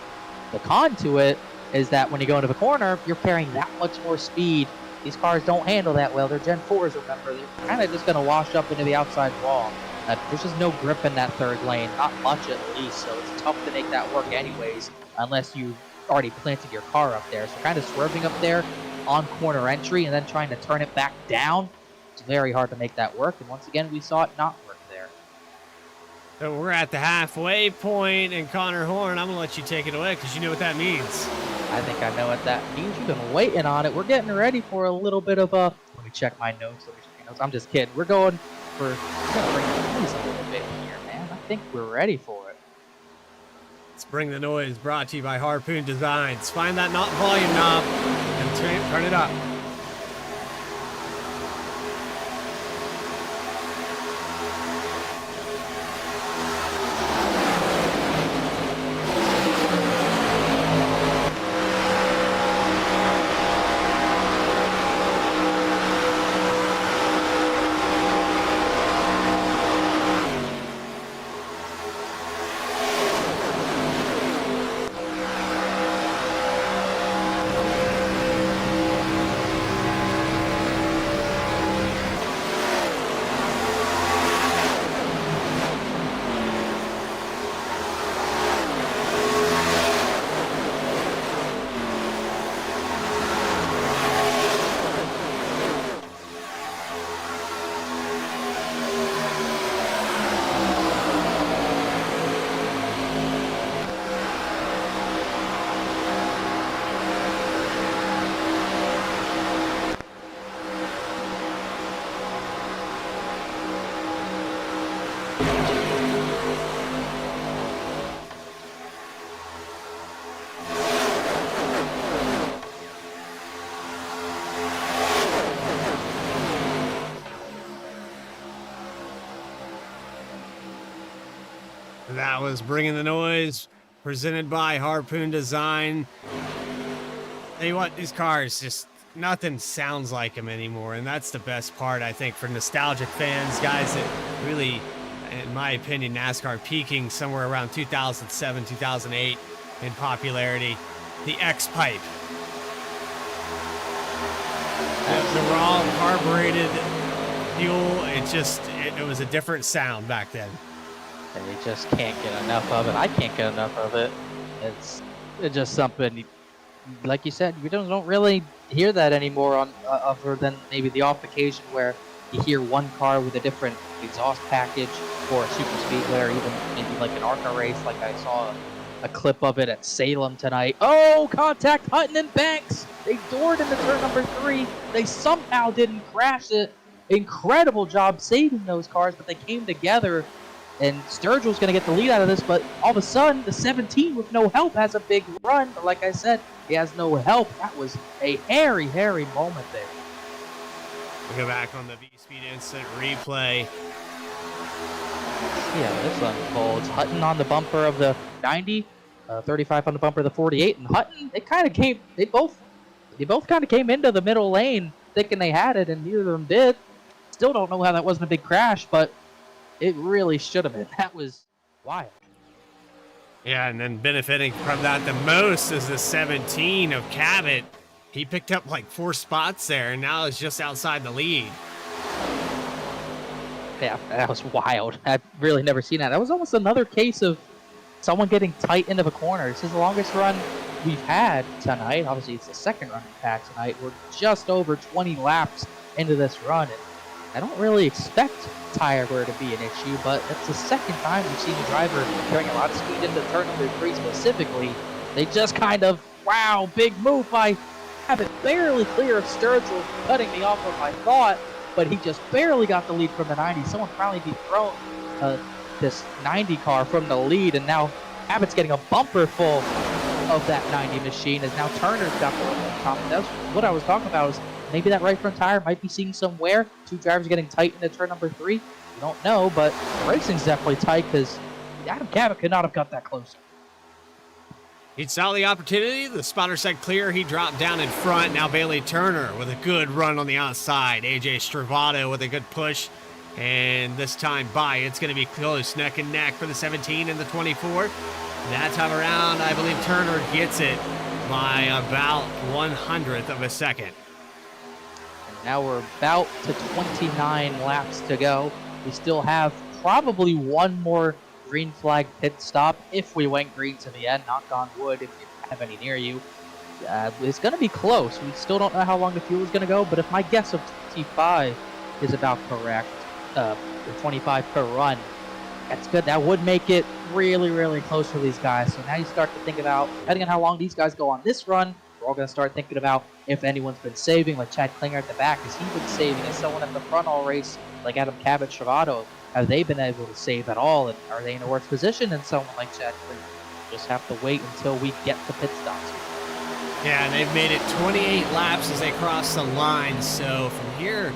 The con to it is that when you go into the corner, you're carrying that much more speed. These cars don't handle that well. They're Gen 4s, remember. They're kind of just going to wash up into the outside wall. There's just no grip in that third lane, not much at least, so it's tough to make that work anyways, unless you already planted your car up there. So kind of swerving up there on corner entry and then trying to turn it back down, it's very hard to make that work. And once again, we saw it not work there. So we're at the halfway point, and Connor Horn, I'm going to let you take it away because you know what that means. I think I know what that means. You've been waiting on it. We're getting ready for a little bit of a... Let me check my notes. I'm just kidding. We're going for... We're going to bring the noise a little bit here, man. I think we're ready for it. Let's bring the noise, brought to you by Harpoon Designs. Find that volume knob and turn it up. That was Bringing the Noise, presented by Harpoon Design. Tell you what, these cars, just nothing sounds like them anymore, and that's the best part, I think, for nostalgic fans, guys that really, in my opinion, NASCAR peaking somewhere around 2007, 2008 in popularity. The X-Pipe. The raw carbureted fuel, it was a different sound back then. And they just can't get enough of it. I can't get enough of it. It's just something, like you said, we don't really hear that anymore on other than maybe the off occasion where you hear one car with a different exhaust package for a super speedway or even maybe like an ARCA race. Like I saw a clip of it at Salem tonight. Oh, contact Hutton and Banks. They doored into turn number 3. They somehow didn't crash it. Incredible job saving those cars, but they came together. And Sturgill's going to get the lead out of this, but all of a sudden, the 17 with no help has a big run. But like I said, he has no help. That was a hairy, hairy moment there. We go back on the V-Speed Instant Replay. Yeah, this unfolds. Hutton on the bumper of the 90, 35 on the bumper of the 48, and Hutton, they both kind of came into the middle lane thinking they had it, and neither of them did. Still don't know how that wasn't a big crash, but It really should have been. That was wild. Yeah, and then benefiting from that the most is the 17 of Cabot. He picked up like 4 spots there, and now is just outside the lead. Yeah, that was wild. I've really never seen that. That was almost another case of someone getting tight into the corner. This is the longest run we've had tonight. Obviously, it's the second run we've had tonight. We're just over 20 laps into this run, and I don't really expect tire wear to be an issue, but it's the second time we've seen the driver carrying a lot of speed into turn number 3 specifically. They just kind of, wow, big move by Cabot, barely clear of Sturgill, cutting me off of my thought, but he just barely got the lead from the 90. Someone finally dethroned this 90 car from the lead, and now Cabot's getting a bumper full of that 90 machine, as now Turner's got the one on top. That's what I was talking about, is maybe that right front tire might be seeing some wear. 2 drivers getting tight into turn number 3. We don't know, but the racing's definitely tight, because Adam Cabot could not have got that closer. He saw the opportunity. The spotter said clear. He dropped down in front. Now Bailey Turner with a good run on the outside. AJ Stravato with a good push. And this time by, it's going to be close, neck and neck for the 17 and the 24. That time around, I believe Turner gets it by about 1/100th of a second. And now we're about to 29 laps to go. We still have probably one more green flag pit stop if we went green to the end. Knock on wood if you have any near you. It's going to be close. We still don't know how long the fuel is going to go, but if my guess of 25 is about correct, 25 per run, that's good. That would make it really, really close for these guys. So now you start to think about, depending on how long these guys go on this run, we're all going to start thinking about if anyone's been saving, like Chad Klinger at the back. Has he been saving? Is someone at the front all race, like Adam Cabot, Travato, have they been able to save at all? And are they in a worse position than someone like Chad Klinger? Just have to wait until we get the pit stops. Yeah, and they've made it 28 laps as they cross the line. So from here,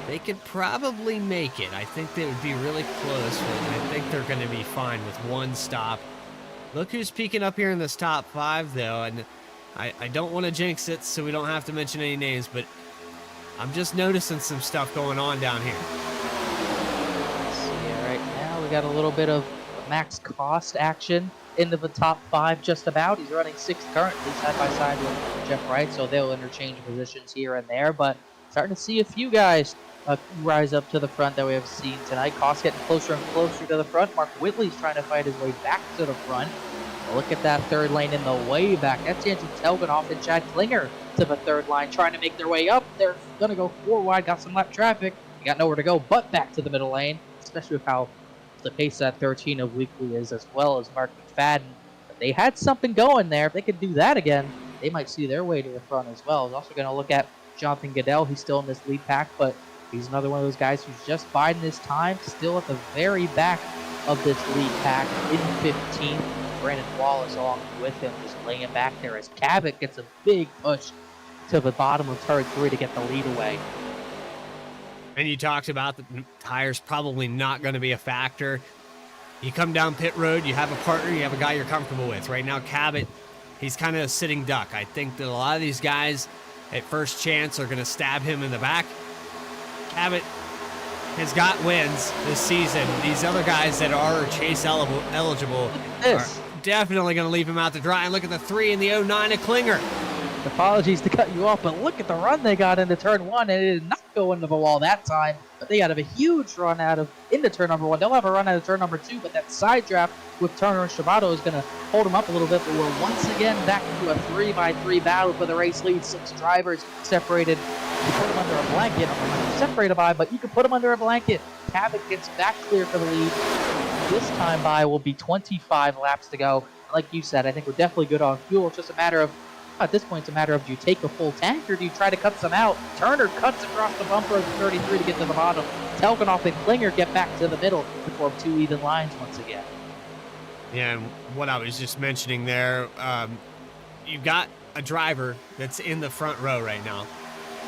they could probably make it. I think they would be really close, but I think they're going to be fine with one stop. Look who's peeking up here in this top 5, though, and I don't want to jinx it, so we don't have to mention any names, but I'm just noticing some stuff going on down here. See, right now we got a little bit of max cost action into the top 5 just about. He's running 6th currently side by side with Jeff Wright, so they'll interchange positions here and there, but starting to see a few guys rise up to the front that we have seen tonight. Cost getting closer and closer to the front. Mark Whitley's trying to fight his way back to the front. Look at that third lane in the way back. That's Andrew Telganoff and Chad Klinger to the third line, trying to make their way up. They're going to go 4 wide, got some lap traffic. They got nowhere to go but back to the middle lane, especially with how the pace that 13 of Weekly is, as well as Mark McFadden. But they had something going there. If they could do that again, they might see their way to the front as well. We're also going to look at Jonathan Goodell. He's still in this lead pack, but he's another one of those guys who's just biding his time, still at the very back of this lead pack in 15th. Brandon Wallace along with him, just laying back there as Cabot gets a big push to the bottom of turn 3 to get the lead away. And you talked about the tires probably not going to be a factor. You come down pit road, you have a partner, you have a guy you're comfortable with. Right now, Cabot, he's kind of a sitting duck. I think that a lot of these guys at first chance are going to stab him in the back. Cabot has got wins this season. These other guys that are chase eligible are definitely going to leave him out to dry. And look at the 3 and the 09 of Klinger. Apologies to cut you off, but look at the run they got into turn 1, and it did not go into the wall that time. But they got a huge run into turn number 1. They'll have a run out of turn number 2, but that side draft with Turner and Stravato is going to hold them up a little bit. But we're once again back into a 3-by-3 battle for the race lead. 6 drivers separated. You put them under a blanket. I don't know how separated by, but you can put them under a blanket. Cabot gets back clear for the lead. This time by will be 25 laps to go. Like you said, I think we're definitely good on fuel. It's just a matter of, at this point, it's a matter of, do you take a full tank or do you try to cut some out? Turner cuts across the bumper of the 33 to get to the bottom. Telganoff and Klinger get back to the middle to form 2 even lines once again. Yeah, and what I was just mentioning there, you've got a driver that's in the front row right now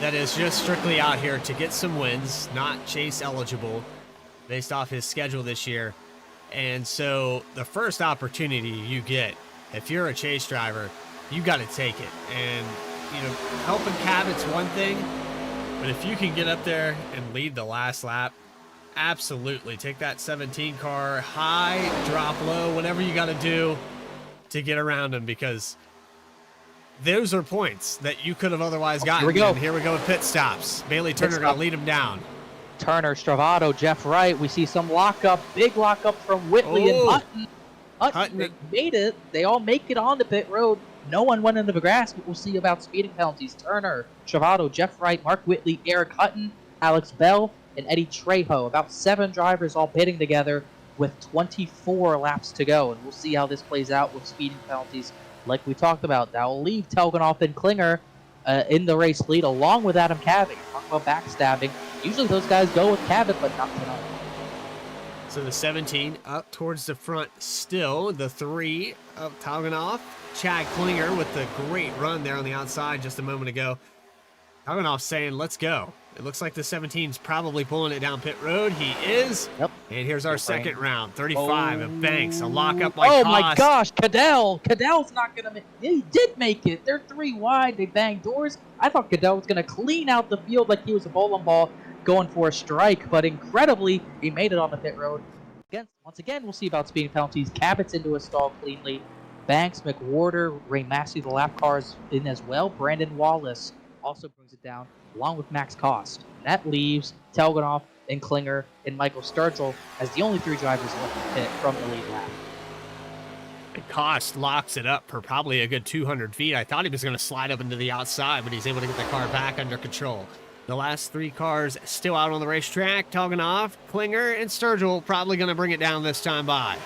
that is just strictly out here to get some wins, not chase eligible based off his schedule this year. And so the first opportunity you get, if you're a chase driver, you got to take it. And, you know, helping Cabot's one thing, but if you can get up there and lead the last lap, Absolutely. Take that 17 car high, drop low, whatever you got to do to get around him, because those are points that you could have otherwise gotten. Here we go. And here we go with pit stops. Bailey Turner going to lead him down. Turner, Stravato, Jeff Wright. We see some lockup, big lockup from Whitley and Hutton. Hutton, they made it. They all make it on the pit road. No one went into the grass, but we'll see about speeding penalties. Turner, Stravato, Jeff Wright, Mark Whitley, Eric Hutton, Alex Bell, and Eddie Trejo. About 7 drivers all pitting together with 24 laps to go. And we'll see how this plays out with speeding penalties. Like we talked about, that will leave Telganoff and Klinger in the race lead, along with Adam Cabot. Talk about backstabbing. Usually those guys go with Cabot, but not tonight. So the 17 up towards the front still. The 3 of Telganoff. Chad Klinger with the great run there on the outside just a moment ago. Telganoff saying, let's go. It looks like the 17's probably pulling it down pit road. He is. Yep. And here's our second round. 35 of Banks. A lockup like oh Cost. My gosh, Cadell. Cadell's not going to make it. He did make it. They're 3 wide. They banged doors. I thought Cadell was going to clean out the field like he was a bowling ball going for a strike. But incredibly, he made it on the pit road. Once again, we'll see about speeding penalties. Cabot's into a stall cleanly. Banks, McWhorter, Ray Massey, the lap cars in as well. Brandon Wallace also brings it down, along with Max Cost. That leaves Telganoff and Klinger and Michael Sturgill as the only 3 drivers left to pit from the lead lap. And Cost locks it up for probably a good 200 feet. I thought he was going to slide up into the outside, but he's able to get the car back under control. The last 3 cars still out on the racetrack. Telganoff, Klinger, and Sturgill probably going to bring it down this time by.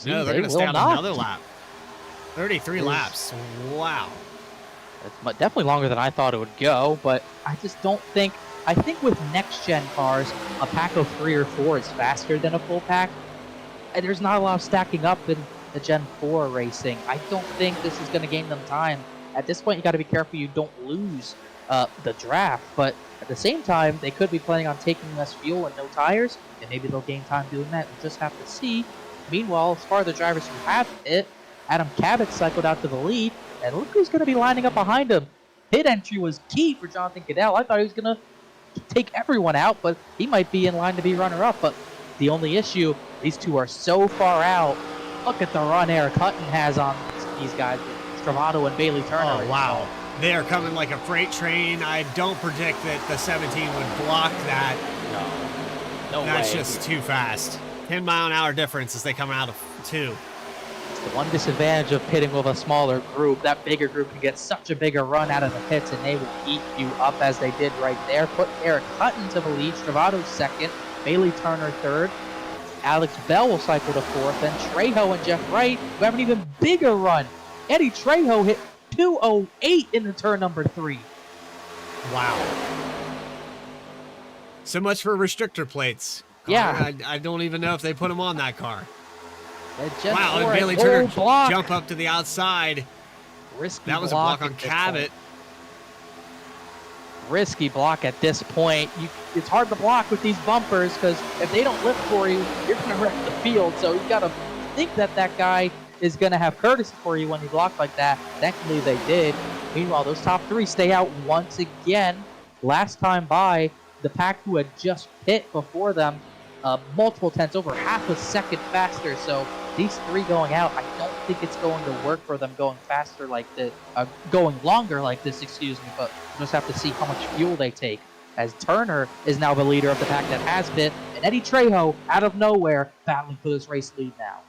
No, they're going to stay out another lap. 33 laps. Wow. It's definitely longer than I thought it would go, but I just don't think... I think with next-gen cars, a pack of 3 or 4 is faster than a full pack. And there's not a lot of stacking up in the Gen 4 racing. I don't think this is going to gain them time. At this point, you got to be careful you don't lose the draft, but at the same time, they could be planning on taking less fuel and no tires, and maybe they'll gain time doing that. We'll just have to see. Meanwhile, as far as the drivers who have it, Adam Cabot cycled out to the lead, and look who's going to be lining up behind him. Pit entry was key for Jonathan Cadell. I thought he was going to take everyone out, but he might be in line to be runner-up. But the only issue, these 2 are so far out. Look at the run Eric Hutton has on these guys with Stravato and Bailey Turner. Oh, wow. They are coming like a freight train. I don't predict that the 17 would block that. No way. That's just too fast. 10-mile-an-hour difference as they come out of 2. It's the one disadvantage of pitting with a smaller group. That bigger group can get such a bigger run out of the pits, and they will eat you up as they did right there. Put Eric Hutton to the lead. Stravato second. Bailey Turner third. Alex Bell will cycle to 4th. Then Trejo and Jeff Wright, who have an even bigger run. Eddie Trejo hit 2:08 in the turn number 3. Wow. So much for restrictor plates. Yeah. I don't even know if they put them on that car. Wow, and Bailey Turner jump up to the outside. Risky that was a block on Cabot. Risky block at this point. It's hard to block with these bumpers because if they don't lift for you, you're going to wreck the field. So you got to think that guy is going to have courtesy for you when you block like that. Thankfully, they did. Meanwhile, those top 3 stay out once again. Last time by, the pack who had just pit before them, multiple tenths, over half a second faster. So these 3 going out, I don't think it's going to work for them going faster like this, going longer like this, excuse me, but we'll just have to see how much fuel they take. As Turner is now the leader of the pack that has pit, and Eddie Trejo, out of nowhere, battling for this race lead now.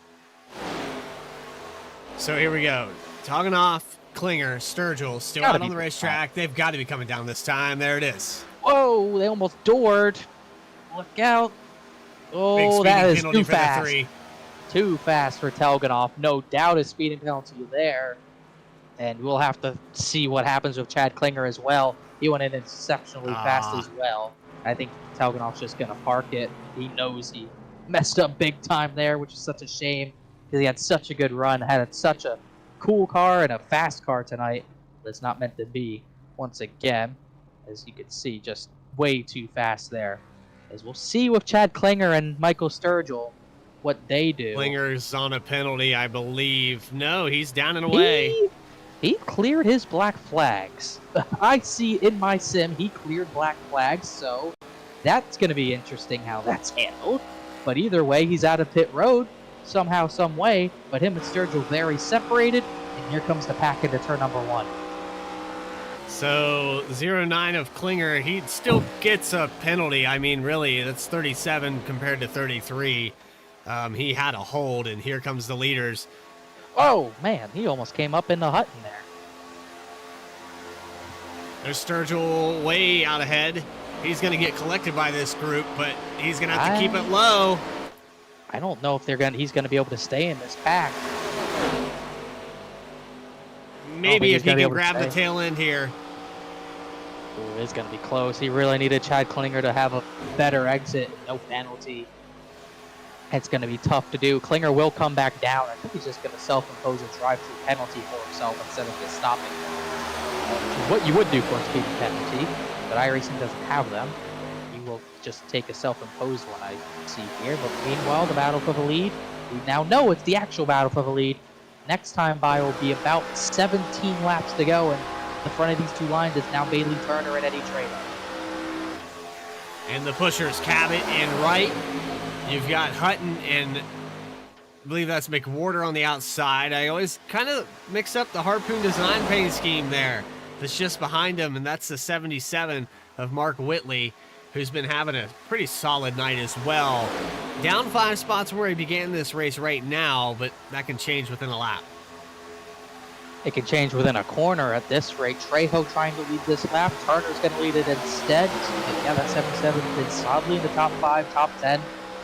So here we go. Telganoff, Klinger, Sturgill still out on the racetrack. They've got to be coming down this time. There it is. Whoa, they almost doored. Look out. Oh, that is too fast. Too fast for Telganoff. No doubt a speeding penalty there. And we'll have to see what happens with Chad Klinger as well. He went in exceptionally fast as well. I think Telganoff's just going to park it. He knows he messed up big time there, which is such a shame because he had such a good run, had such a cool car and a fast car tonight. But it's not meant to be. Once again, as you can see, just way too fast there. As we'll see with Chad Klinger and Michael Sturgill what they do. Klinger's on a penalty, I believe. No, he's down and away. He cleared his black flags. I see in my sim he cleared black flags, so That's going to be interesting how that's handled. But either way, he's out of pit road somehow, some way. But him and Sturgill very separated. And here comes the pack into turn number 1. So 0-9 of Klinger, he still gets a penalty. I mean, really, that's 37 compared to 33. He had a hold, and here comes the leaders. Oh, man, he almost came up in the Hutton there. There's Sturgill way out ahead. He's going to get collected by this group, but he's going to have to keep it low. I don't know if he's going to be able to stay in this pack. Maybe if he can grab the tail end here. Ooh, it's going to be close. He really needed Chad Klinger to have a better exit. No penalty. It's going to be tough to do. Klinger will come back down. I think he's just going to self-impose a drive-through penalty for himself instead of just stopping. Which is what you would do for a speeding penalty, but iRacing doesn't have them. You will just take a self-imposed one, I see here. But meanwhile, the battle for the lead, we now know it's the actual battle for the lead. Next time by will be about 17 laps to go, and the front of these two lines is now Bailey Turner and Eddie Trejo. And the pushers, Cabot and Wright. You've got Hutton and I believe that's McWhorter on the outside. I always kind of mix up the Harpoon design paint scheme there. That's just behind him, and that's the 77 of Mark Whitley, who's been having a pretty solid night as well. Down 5 spots where he began this race right now, but that can change within a lap. It can change within a corner at this rate. Trejo trying to lead this lap. Turner's going to lead it instead. Yeah, that 77 has been solidly in the top 5, top 10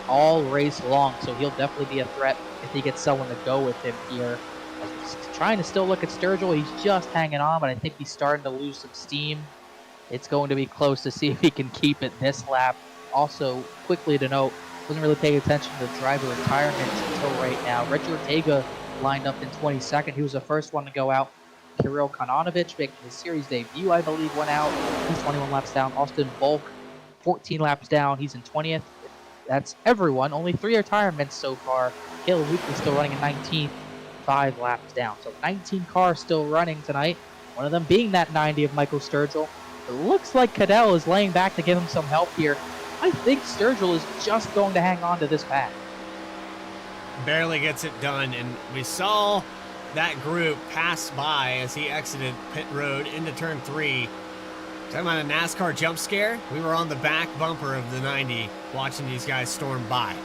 all race long, so he'll definitely be a threat if he gets someone to go with him here. Trying to still look at Sturgill. He's just hanging on, but I think he's starting to lose some steam. It's going to be close to see if he can keep it this lap. Also, quickly to note, wasn't really paying attention to driver retirements until right now. Reggie Ortega lined up in 22nd. He was the first one to go out. Kirill Kananovich making his series debut, I believe, went out. He's 21 laps down. Austin Volk, 14 laps down. He's in 20th. That's everyone. Only 3 retirements so far. Caleb Weekly still running in 19th. 5 laps down. So 19 cars still running tonight. One of them being that 90 of Michael Sturgill. It looks like Cadell is laying back to give him some help here. I think Sturgill is just going to hang on to this pack. Barely gets it done, and we saw that group pass by as he exited pit road into turn 3. Talking about a NASCAR jump scare, we were on the back bumper of the 90 watching these guys storm by.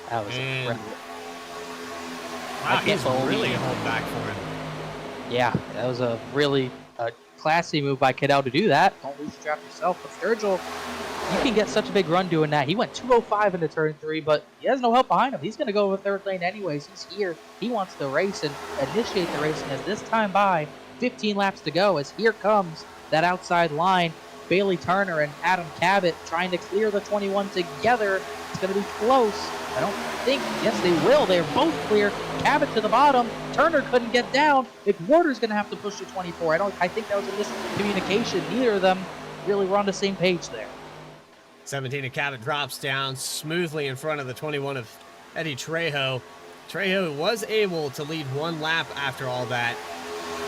That was incredible. Wow, he's really holding back for him. Yeah, that was a really classy move by Cadell to do that. Don't lose the draft yourself. But Sturgill, you can get such a big run doing that. He went 205 into turn 3, but he has no help behind him. He's going to go over third lane anyways. He's here. He wants to race and initiate the racing as this time by 15 laps to go as here comes that outside line. Bailey Turner and Adam Cabot trying to clear the 21 together. It's going to be close. I don't think. Yes, they will. They're both clear. Cabot to the bottom. Turner couldn't get down. McWhorter's going to have to push to 24. I think that was a miscommunication. Neither of them really were on the same page there. 17 of Cabot drops down smoothly in front of the 21 of Eddie Trejo. Trejo was able to lead 1 lap after all that,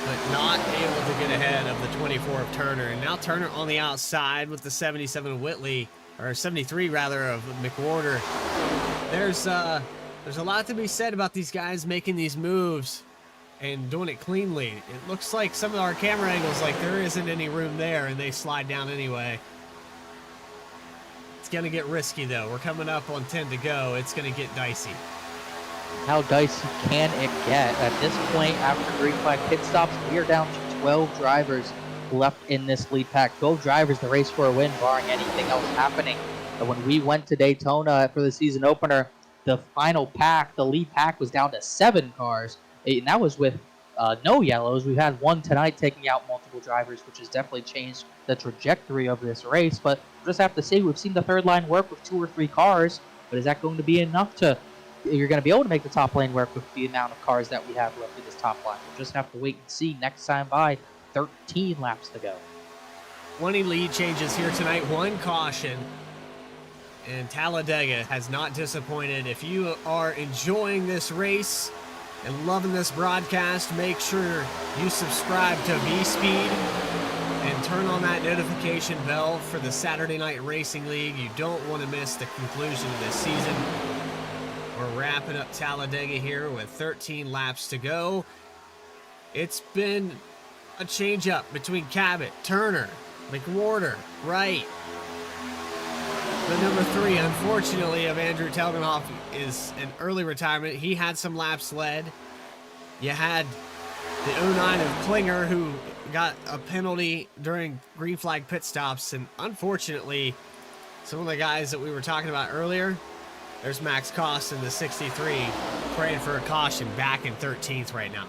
but not able to get ahead of the 24 of Turner. And now Turner on the outside with the 77 of Whitley, or 73 rather, of McWhorter. There's a lot to be said about these guys making these moves and doing it cleanly. It looks like some of our camera angles, like there isn't any room there, and they slide down anyway. It's going to get risky, though. We're coming up on 10 to go. It's going to get dicey. How dicey can it get? At this point, after green flag pit stops, we are down to 12 drivers left in this lead pack. 12 drivers to race for a win, barring anything else happening. But when we went to Daytona for the season opener, the final pack, the lead pack, was down to 7 cars. And that was with no yellows. We've had one tonight taking out multiple drivers, which has definitely changed the trajectory of this race. But we'll just have to see. We've seen the third line work with 2 or 3 cars, but is that going to be enough to... You're going to be able to make the top lane work with the amount of cars that we have left in this top line. We'll just have to wait and see next time by. 13 laps to go. 20 lead changes here tonight, 1 caution. And Talladega has not disappointed. If you are enjoying this race and loving this broadcast, make sure you subscribe to V-Speed and turn on that notification bell for the Saturday Night Racing League. You don't want to miss the conclusion of this season. We're wrapping up Talladega here with 13 laps to go. It's been a change-up between Cabot, Turner, McWhorter, Wright. The number 3, unfortunately, of Andrew Telgenhoff is an early retirement. He had some laps led. You had the 09 of Klinger, who got a penalty during green flag pit stops. And unfortunately, some of the guys that we were talking about earlier, there's Max Koss in the 63 praying for a caution back in 13th right now.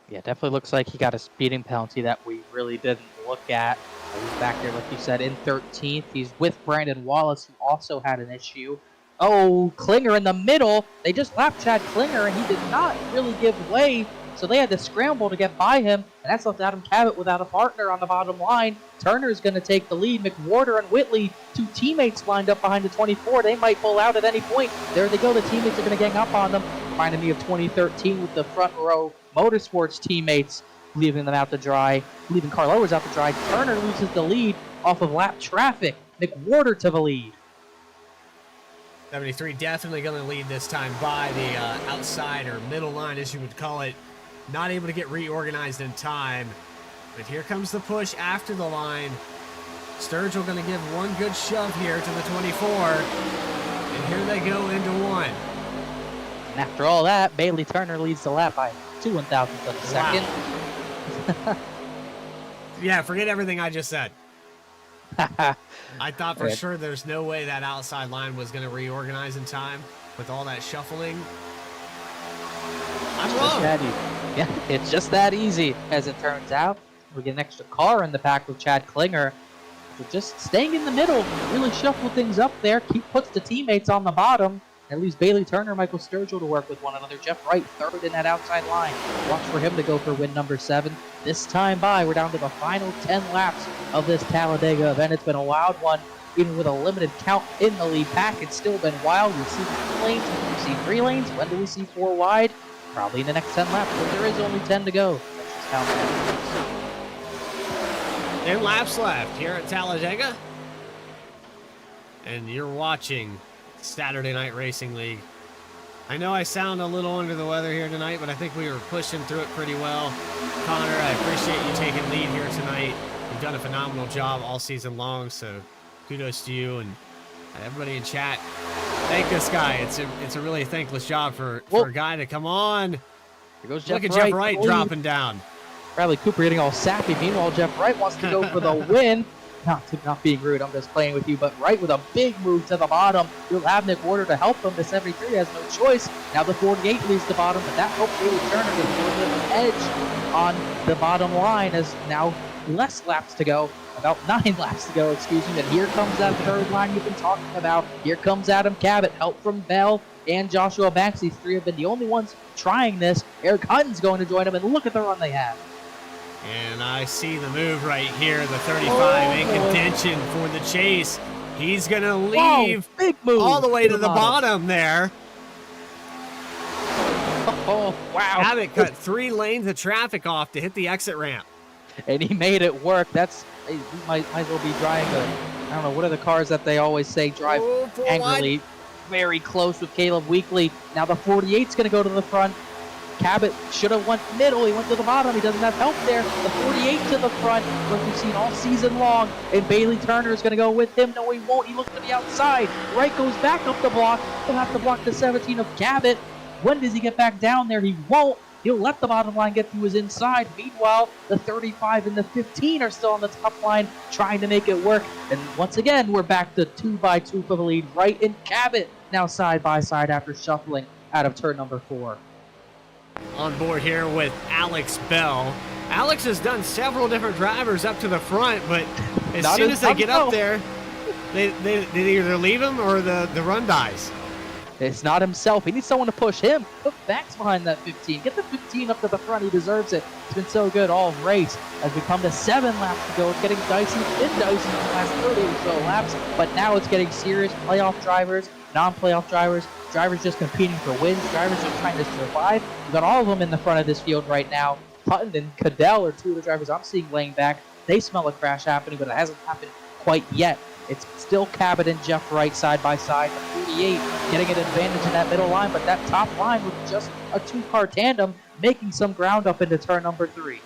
Yeah, definitely looks like he got a speeding penalty that we really didn't look at. He's back there, like you said, in 13th. He's with Brandon Wallace, who also had an issue. Oh, Klinger in the middle. They just lapped Chad Klinger, and he did not really give way, so they had to scramble to get by him, and that's left Adam Cabot without a partner on the bottom line. Turner's going to take the lead. McWhorter and Whitley, 2 teammates lined up behind the 24. They might pull out at any point. There they go. The teammates are going to gang up on them. Reminded me of 2013 with the front row Motorsports teammates leaving them out to dry, leaving Carl Edwards out to dry. Turner loses the lead off of lap traffic. McWhorter to the lead. 73 definitely going to lead this time by the outside or middle line, as you would call it. Not able to get reorganized in time. But here comes the push after the line. Sturgill going to give one good shove here to the 24. And here they go into 1. And after all that, Bailey Turner leads the lap by 2 1,000ths of a second. Wow. Yeah, forget everything I just said. I thought for sure there's no way that outside line was going to reorganize in time with all that shuffling. I'm wrong. Yeah, it's just that easy, as it turns out. We get an extra car in the pack with Chad Klinger. So just staying in the middle, really shuffle things up there, puts the teammates on the bottom, and leaves Bailey Turner, Michael Sturgill to work with one another. Jeff Wright, third in that outside line. Watch for him to go for win number 7. This time we're down to the final 10 laps of this Talladega event. It's been a wild one. Even with a limited count in the lead pack, it's still been wild. We've seen 2 lanes, we've seen 3 lanes. When do we see 4 wide? Probably in the next 10 laps, but there is only 10 to go. That's just how it is. 10 laps left here at Talladega. And you're watching Saturday Night Racing League. I know I sound a little under the weather here tonight, but I think we were pushing through it pretty well. Connor, I appreciate you taking lead here tonight. You've done a phenomenal job all season long, so kudos to you and everybody in chat. Thank this guy. It's a really thankless job for a guy to come on. Here goes Look Jeff at Wright. Jeff Wright dropping down. Bradley Cooper getting all sappy. Meanwhile, Jeff Wright wants to go for the win. Not being rude, I'm just playing with you, but Wright with a big move to the bottom. You'll have Nick Warder to help him. The 73 has no choice. Now the 48 leaves the bottom, but that helps Bailey Turner with a little bit of an edge on the bottom line as now less laps to go. About 9 laps to go, excuse me. And here comes that third line you've been talking about. Here comes Adam Cabot. Help from Bell and Joshua Banks. These 3 have been the only ones trying this. Eric Hutton's going to join them, and look at the run they have. And I see the move right here. The 35 in contention for the chase. He's going to leave big move all the way to the bottom there. Oh, wow. Cabot cut 3 lanes of traffic off to hit the exit ramp. And he made it work. He might as well be driving I don't know, what are the cars that they always say drive angrily? Very close with Caleb Weekly. Now the 48's going to go to the front. Cabot should have went middle. He went to the bottom. He doesn't have help there. The 48 to the front, what we've seen all season long. And Bailey Turner is going to go with him. No, he won't. He looks to the outside. Wright goes back up the block. He'll have to block the 17 of Cabot. When does he get back down there? He won't. He'll let the bottom line get to his inside. Meanwhile, the 35 and the 15 are still on the top line trying to make it work. And once again, we're back to 2x2 for the lead. Wright and Cabot now side by side after shuffling out of turn number 4. On board here with Alex Bell. Alex has done several different drivers up to the front, but as soon as they get up there, they either leave him or the run dies. It's not himself. He needs someone to push him. Put Banks behind that 15. Get the 15 up to the front. He deserves it. It's been so good all race. As we come to 7 laps to go, it's getting dicey. It's been dicey for the last 30 or so laps, but now it's getting serious. Playoff drivers, non-playoff drivers, drivers just competing for wins, drivers just trying to survive. We've got all of them in the front of this field right now. Hutton and Cadell are 2 of the drivers I'm seeing laying back. they smell a crash happening, but it hasn't happened quite yet. It's still Cabot and Jeff Wright side by side. The 48 getting an advantage in that middle line, but that top line with just a 2-car tandem making some ground up into turn number 3.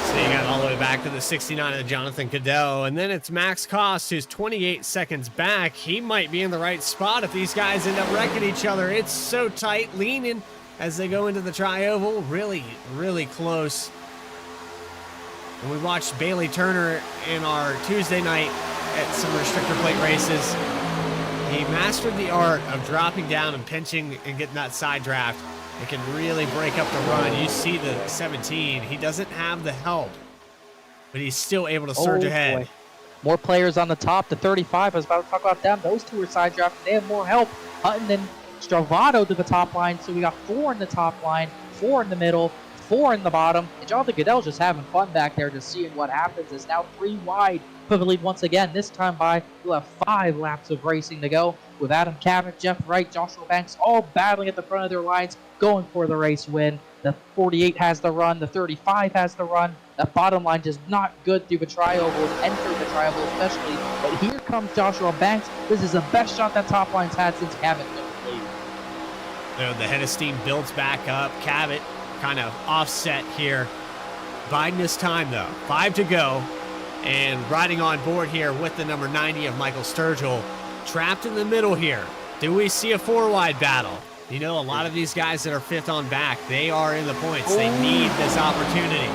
So you got all the way back to the 69 of Jonathan Cadell, and then it's Max Koss, who's 28 seconds back. He might be in the right spot if these guys end up wrecking each other. It's so tight, leaning as they go into the tri-oval. Really, really close. And we watched Bailey Turner in our Tuesday night at some restrictor plate races. He mastered the art of dropping down and pinching and getting that side draft. It can really break up the run. You see the 17. He doesn't have the help, but he's still able to surge ahead. Boy. More players on the top. The 35, I was about to talk about them. Those two are side drafted. They have more help. Hutton and Stravato to the top line. So we got 4 in the top line, 4 in the middle, 4 in the bottom. And Jonathan Cadell's just having fun back there, just seeing what happens. It's now 3 wide for the lead once again. This time we'll have 5 laps of racing to go with Adam Cabot, Jeff Wright, Joshua Banks all battling at the front of their lines, going for the race win. The 48 has the run. The 35 has the run. The bottom line just not good through the tri-oval, entered the tri-oval especially. But here comes Joshua Banks. This is the best shot that top line's had since Cabot took the lead. The head of steam builds back up. Cabot kind of offset here. Biding his time though. 5 to go. And riding on board here with the number 90 of Michael Sturgill. Trapped in the middle here. Do we see a 4-wide battle? You know, a lot of these guys that are 5th on back, they are in the points. They need this opportunity.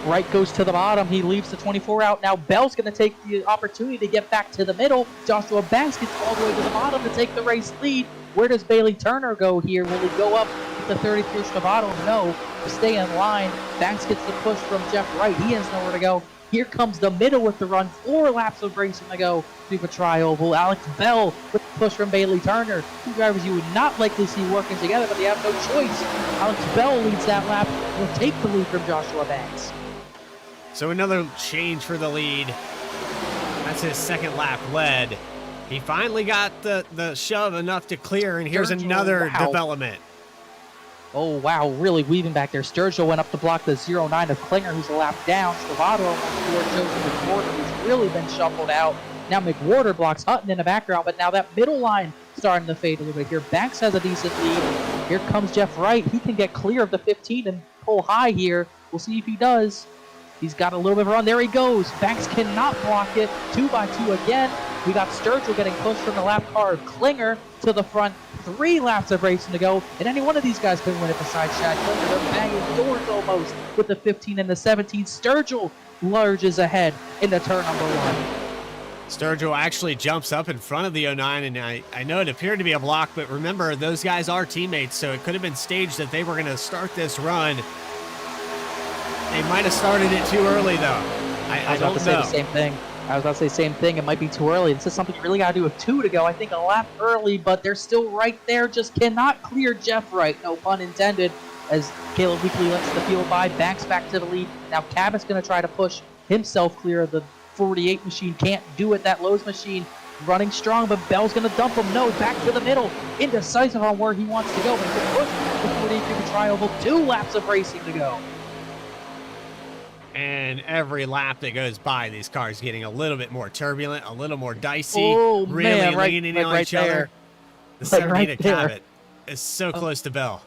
Wright goes to the bottom. He leaves the 24 out. Now Bell's going to take the opportunity to get back to the middle. Joshua Banks gets all the way to the bottom to take the race lead. Where does Bailey Turner go here? Will he go up with the 33 Stravato? No. To stay in line, Banks gets the push from Jeff Wright. He has nowhere to go. Here comes the middle with the run. 4 laps of racing to go through the tri-oval. Alex Bell with the push from Bailey Turner. 2 drivers you would not likely see working together, but they have no choice. Alex Bell leads that lap and will take the lead from Joshua Banks. So another change for the lead. That's his 2nd lap led. He finally got the shove enough to clear, and here's another development. Oh, wow, really weaving back there. Sturgill went up to block the 09 of Klinger, who's a lap down. Stravato on board Joseph McWhorter, who's really been shuffled out. Now McWhorter blocks Hutton in the background, but now that middle line starting to fade a little bit here. Banks has a decent lead. Here comes Jeff Wright. He can get clear of the 15 and pull high here. We'll see if he does. He's got a little bit of a run. There he goes. Banks cannot block it. 2 by 2 again. We got Sturgill getting pushed from the lap car of Klinger to the front. 3 laps of racing to go, and any one of these guys can win it besides Chad Klinger. They're banging doors almost with the 15 and the 17. Sturgill lurges ahead into turn number 1. Sturgill actually jumps up in front of the 09, and I know it appeared to be a block, but remember, those guys are teammates, so it could have been staged that they were going to start this run. They might have started it too early, though. I don't know. I was about to say the same thing. It might be too early. This is something you really got to do with 2 to go. I think a lap early, but they're still right there. Just cannot clear Jeff Wright. No pun intended. As Caleb Weekly lets the field by. Banks back to the lead. Now Cabot's going to try to push himself clear of the 48 machine. Can't do it. That Lowe's machine running strong, but Bell's going to dump him. No, back to the middle. Indecisive on where he wants to go. But he can push the 48 through the tri-oval. 2 laps of racing to go. And every lap that goes by, these cars getting a little bit more turbulent, a little more dicey, oh, really man, leaning on right each there. other. The 17 of there. Cabot is so close to Bell.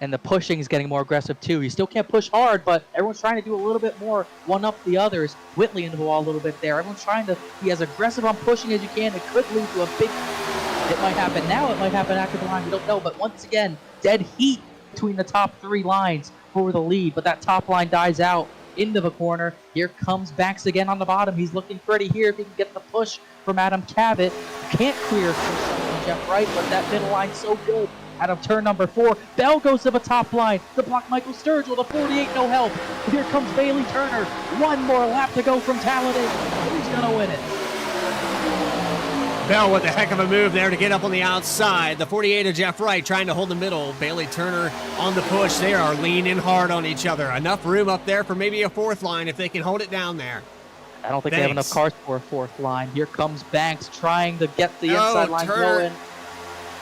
And the pushing is getting more aggressive too. You still can't push hard, but everyone's trying to do a little bit more, one up the others. Whitley in the wall a little bit there. Everyone's trying to be as aggressive on pushing as you can. It could lead to a big... It might happen now, it might happen after the line. We don't know, but once again, dead heat between the top 3 lines for the lead. But that top line dies out into the corner. Here comes Banks again on the bottom. He's looking pretty here if he can get the push from Adam Cabot. Can't clear from Jeff Wright, but that middle line's so good. Out of turn number 4, Bell goes to the top line to block Michael Sturgill. The 48, no help. Here comes Bailey Turner. 1 more lap to go from Talladega. Who's gonna win it? Bell with a heck of a move there to get up on the outside. The 48 of Jeff Wright trying to hold the middle. Bailey Turner on the push. They are leaning hard on each other. Enough room up there for maybe a 4th line if they can hold it down there. I don't think they have enough cars for a 4th line. Here comes Banks trying to get the inside line going.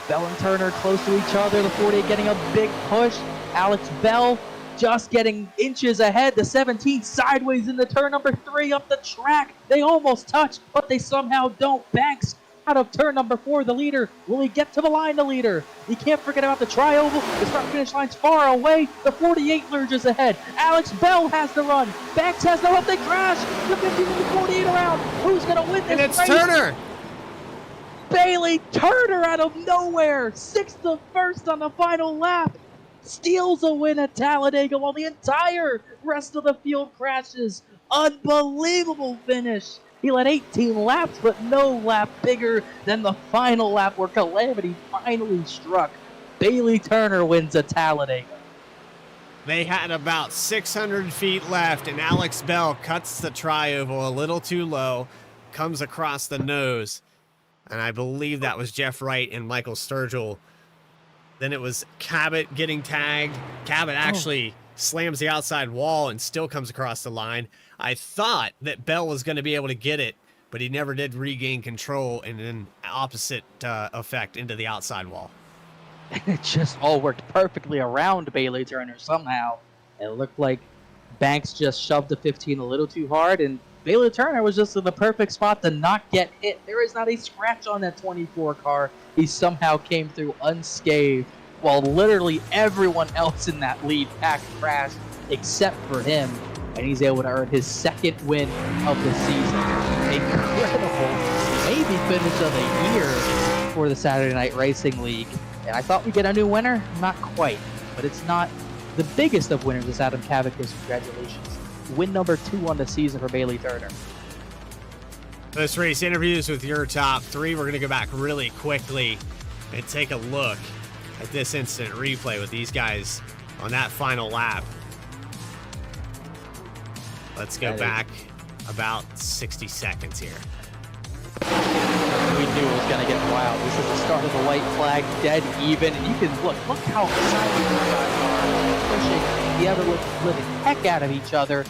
Bell and Turner close to each other. The 48 getting a big push. Alex Bell just getting inches ahead. The 17 sideways into turn number 3 up the track. They almost touch, but they somehow don't. Banks out of turn number 4, the leader. Will he get to the line, the leader? You can't forget about the tri-oval. The start-finish line's far away. The 48 lurches ahead. Alex Bell has the run. Banks has the run. They crash. The 15 and the 48 around. Who's going to win this And it's race? Turner. Bailey Turner out of nowhere. 6th to 1st on the final lap. Steals a win at Talladega while the entire rest of the field crashes. Unbelievable finish. He led 18 laps, but no lap bigger than the final lap where calamity finally struck. Bailey Turner wins at Talladega. They had about 600 feet left, and Alex Bell cuts the tri-oval a little too low, comes across the nose, and I believe that was Jeff Wright and Michael Sturgill. Then it was Cabot getting tagged. Cabot actually slams the outside wall and still comes across the line. I thought that Bell was going to be able to get it, but he never did regain control, and then opposite effect into the outside wall. It just all worked perfectly around Bailey Turner somehow. It looked like Banks just shoved the 15 a little too hard, and Bailey Turner was just in the perfect spot to not get hit. There is not a scratch on that 24 car. He somehow came through unscathed, while literally everyone else in that lead pack crashed except for him, and he's able to earn his 2nd win of the season. Incredible, maybe finish of the year for the Saturday Night Racing League. And I thought we'd get a new winner. Not quite, but it's not the biggest of winners, as Adam Kavik goes. Congratulations. Win number 2 on the season for Bailey Turner. This race interviews with your top 3. We're going to go back really quickly and take a look at this instant replay with these guys on that final lap. Let's go back about 60 seconds here. We knew it was going to get wild. This is the start of the white flag, dead even, and you can look how excited these guys are, pushing the other living heck out of each other.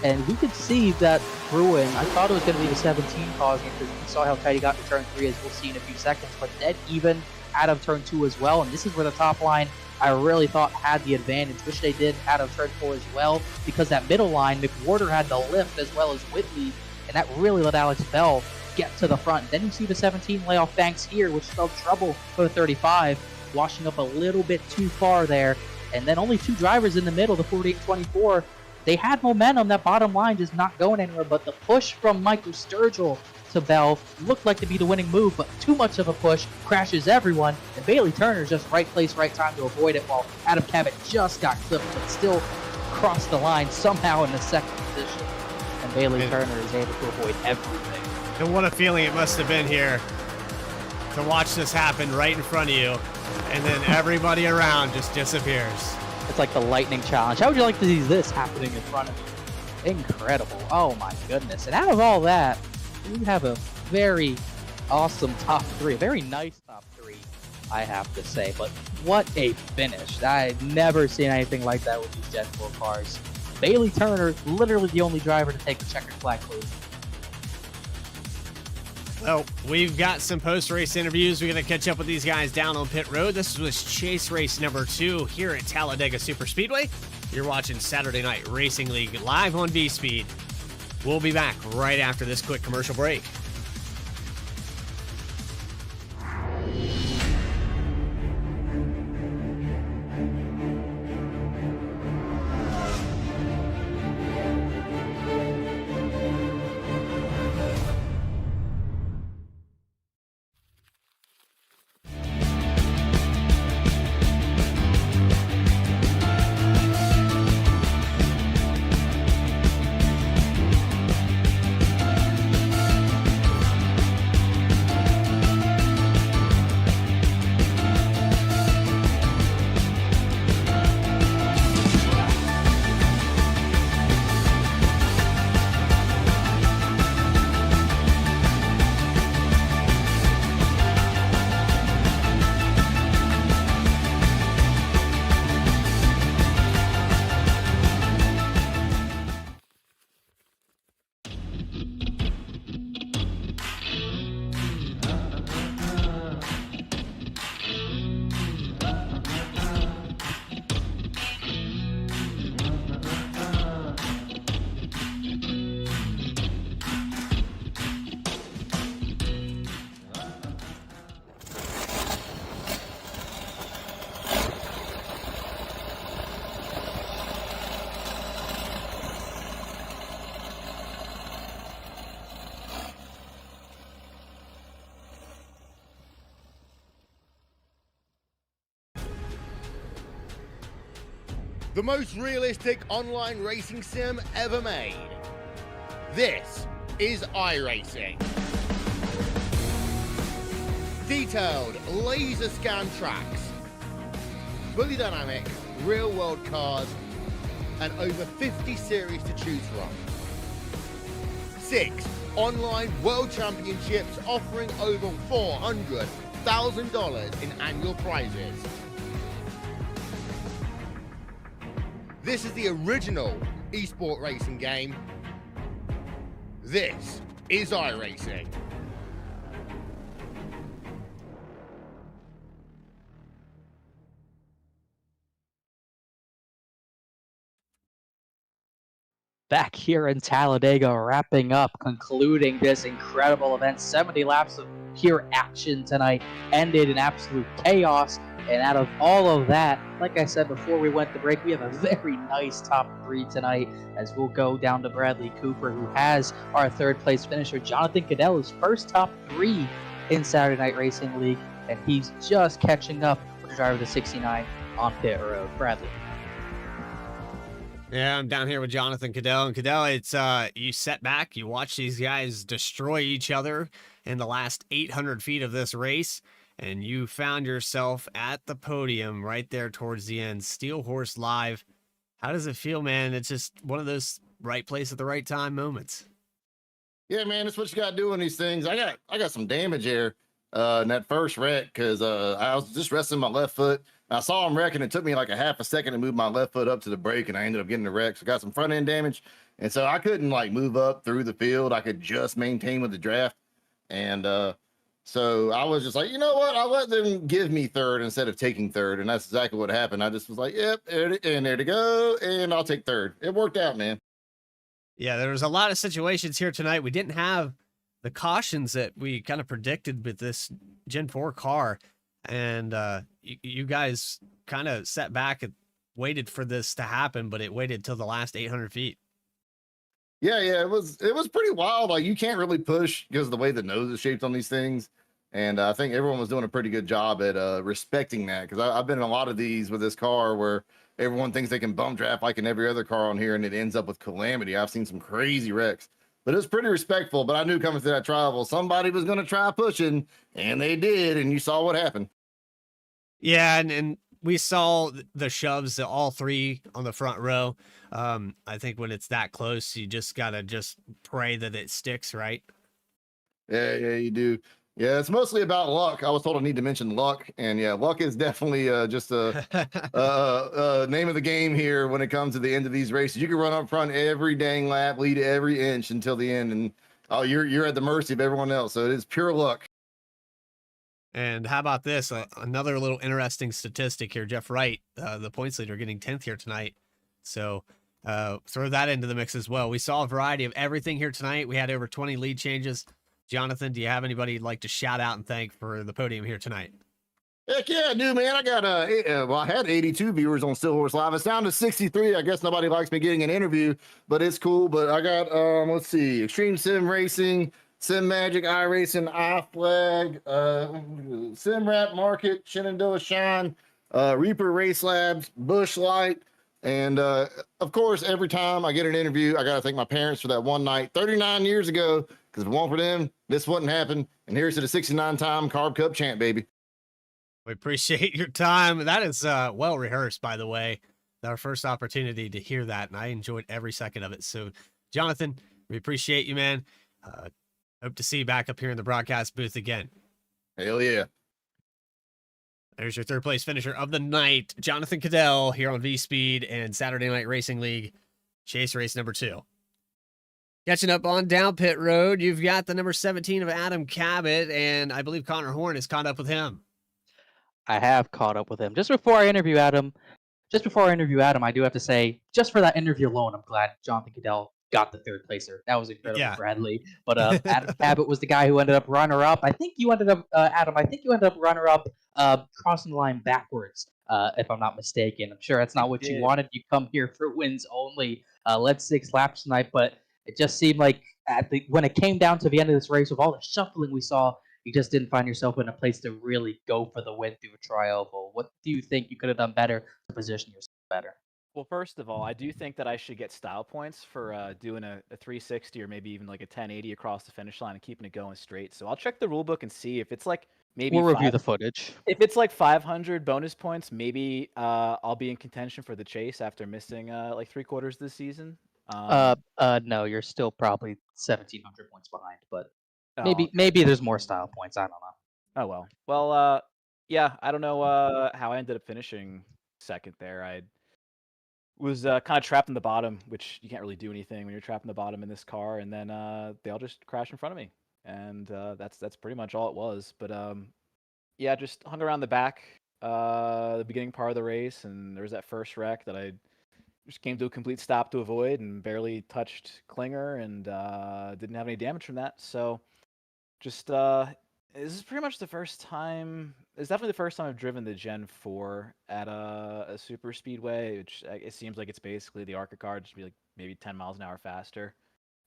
And we could see that brewing. I thought it was going to be the 17 causing it, because we saw how tight he got in turn 3, as we'll see in a few seconds, but dead even out of turn 2 as well. And this is where the top line, I really thought, had the advantage, which they did out of turn 4 as well, because that middle line, McWhorter had the lift as well as Whitley, and that really let Alex Bell get to the front. Then you see the 17 lay off Banks here, which spelled trouble for the 35, washing up a little bit too far there. And then only 2 drivers in the middle, the 48 and 24. They had momentum, that bottom line just not going anywhere, but the push from Michael Sturgill to Bell looked like to be the winning move, but too much of a push crashes everyone, and Bailey Turner's just right place, right time to avoid it, while Adam Cabot just got clipped, but still crossed the line somehow in the 2nd position. And Bailey Turner is able to avoid everything. And what a feeling it must have been here to watch this happen right in front of you, and then everybody around just disappears. It's like the lightning challenge. How would you like to see this happening in front of you? Incredible. Oh my goodness. And out of all that, we have a very awesome top 3. A very nice top 3, I have to say. But what a finish. I've never seen anything like that with these Gen 4 cars. Bailey Turner, literally the only driver to take the checkered flag lead. Well, we've got some post-race interviews. We're going to catch up with these guys down on pit road. This was chase race number 2 here at Talladega Superspeedway. You're watching Saturday Night Racing League live on V-Speed. We'll be back right after this quick commercial break. the most realistic online racing sim ever made. This is iRacing. Detailed laser scan tracks, fully dynamic real world cars, and over 50 series to choose from. 6 online world championships offering over $400,000 in annual prizes. This is the original esport racing game. This is iRacing. Back here in Talladega, wrapping up, concluding this incredible event. 70 laps of pure action tonight, ended in absolute chaos. And out of all of that, like I said before we went to break, we have a very nice top 3 tonight, as we'll go down to Bradley Cooper, who has our 3rd place finisher, Jonathan Cadell, his first top 3 in Saturday Night Racing League, and he's just catching up with the driver of the 69 on pit road. Bradley. Yeah, I'm down here with Jonathan Cadell. And Cadell, it's you set back, you watch these guys destroy each other in the last 800 feet of this race, and you found yourself at the podium right there towards the end. Steel Horse Live. How does it feel, man? It's just one of those right place at the right time moments. Yeah, man, that's what you got to do in these things. I got some damage here in that first wreck because I was just resting my left foot. I saw him wreck, and it took me like a half a second to move my left foot up to the brake, and I ended up getting the wreck. So I got some front end damage, and so I couldn't like move up through the field. I could just maintain with the draft, and so I was just like, you know what? I'll let them give me 3rd instead of taking 3rd, and that's exactly what happened. I just was like, yep, and there to go, and I'll take 3rd. It worked out, man. Yeah, there was a lot of situations here tonight. We didn't have the cautions that we kind of predicted with this Gen 4 car. And you guys kind of sat back and waited for this to happen, but it waited till the last 800 feet. Yeah, it was pretty wild. Like, you can't really push because of the way the nose is shaped on these things. And I think everyone was doing a pretty good job at respecting that, because I've been in a lot of these with this car where everyone thinks they can bump draft like in every other car on here, and it ends up with calamity. I've seen some crazy wrecks, but it was pretty respectful. But I knew coming through that travel, somebody was going to try pushing, and they did, and you saw what happened. Yeah, and we saw the shoves, all 3 on the front row. I think when it's that close, you just gotta pray that it sticks, right? Yeah, you do. Yeah, it's mostly about luck. I was told I need to mention luck, and yeah, luck is definitely just a name of the game here when it comes to the end of these races. You can run up front every dang lap, lead every inch until the end, and you're at the mercy of everyone else. So it is pure luck. And how about this? Another little interesting statistic here. Jeff Wright, the points leader, getting 10th here tonight. So throw that into the mix as well. We saw a variety of everything here tonight. We had over 20 lead changes. Jonathan, do you have anybody you'd like to shout out and thank for the podium here tonight? Heck yeah, dude, man. I got I had 82 viewers on Steel Horse Live. It's down to 63. I guess nobody likes me getting an interview, but it's cool. But I got let's see, Extreme Sim Racing, Sim Magic, iRacing, iFlag, Sim Rap Market, Shenandoah Shine, Reaper Race Labs, Bush Light, and of course, every time I get an interview, I gotta thank my parents for that one night 39 years ago, because if it weren't for them, this wouldn't happen. And here's to the 69-time Carb Cup champ, baby. We appreciate your time. That is well rehearsed, by the way. Our first opportunity to hear that, and I enjoyed every second of it. So, Jonathan, we appreciate you, man. Hope to see you back up here in the broadcast booth again. Hell yeah. There's your 3rd place finisher of the night, Jonathan Cadell, here on V-Speed and Saturday Night Racing League, chase race number 2. Catching up on down pit road, you've got the number 17 of Adam Cabot, and I believe Connor Horn has caught up with him. I have caught up with him. Just before I interview Adam, I do have to say, just for that interview alone, I'm glad Jonathan Cadell got the 3rd placer. That was incredible, Yeah. Bradley. But Adam Cabot was the guy who ended up runner-up. I think you ended up, Adam, runner-up crossing the line backwards, if I'm not mistaken. I'm sure that's not what you wanted. You come here for wins only. Led 6 laps tonight, but it just seemed like when it came down to the end of this race, with all the shuffling we saw, you just didn't find yourself in a place to really go for the win through a tri-oval. What do you think you could have done better to position yourself better? Well, first of all, I do think that I should get style points for doing a 360 or maybe even like a 1080 across the finish line and keeping it going straight. So I'll check the rule book and see if it's like maybe We'll review five. the footage. If it's like 500 bonus points, maybe I'll be in contention for the chase after missing like 3/4 this season. No, you're still probably 1,700 points behind, but Oh, okay. maybe there's more style points. I don't know. Oh well. Yeah, I don't know how I ended up finishing second there. I was kind of trapped in the bottom, which you can't really do anything when you're trapped in the bottom in this car, and then they all just crashed in front of me, and that's pretty much all it was. But yeah, just hung around the back, the beginning part of the race, and there was that first wreck that I just came to a complete stop to avoid, and barely touched Klinger, and didn't have any damage from that. So just this is pretty much the first time. It's definitely the first time I've driven the Gen 4 at a super speedway, which it seems like it's basically the ARCA car, just be like maybe 10 miles an hour faster.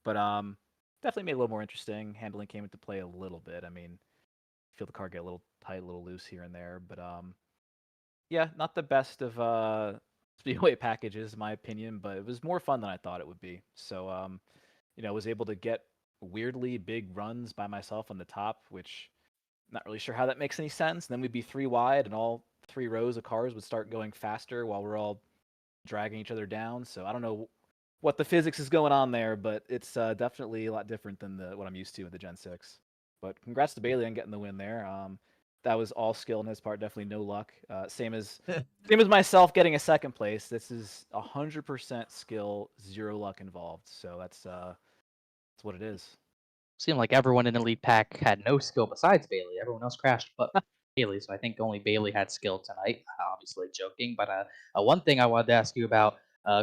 But definitely made it a little more interesting. Handling came into play a little bit. I mean, feel the car get a little tight, a little loose here and there, but yeah, not the best of speedway packages, in my opinion, but it was more fun than I thought it would be. So was able to get weirdly big runs by myself on the top, which not really sure how that makes any sense. And then we'd be 3 wide, and all 3 rows of cars would start going faster while we're all dragging each other down. So I don't know what the physics is going on there, but it's definitely a lot different than what I'm used to with the Gen 6. But congrats to Bailey on getting the win there. That was all skill on his part, definitely no luck. Same as myself getting a second place. This is 100% skill, 0 luck involved. So that's what it is. Seemed like everyone in the lead pack had no skill besides Bailey. Everyone else crashed but Bailey, so I think only Bailey had skill tonight. Obviously joking, but one thing I wanted to ask you about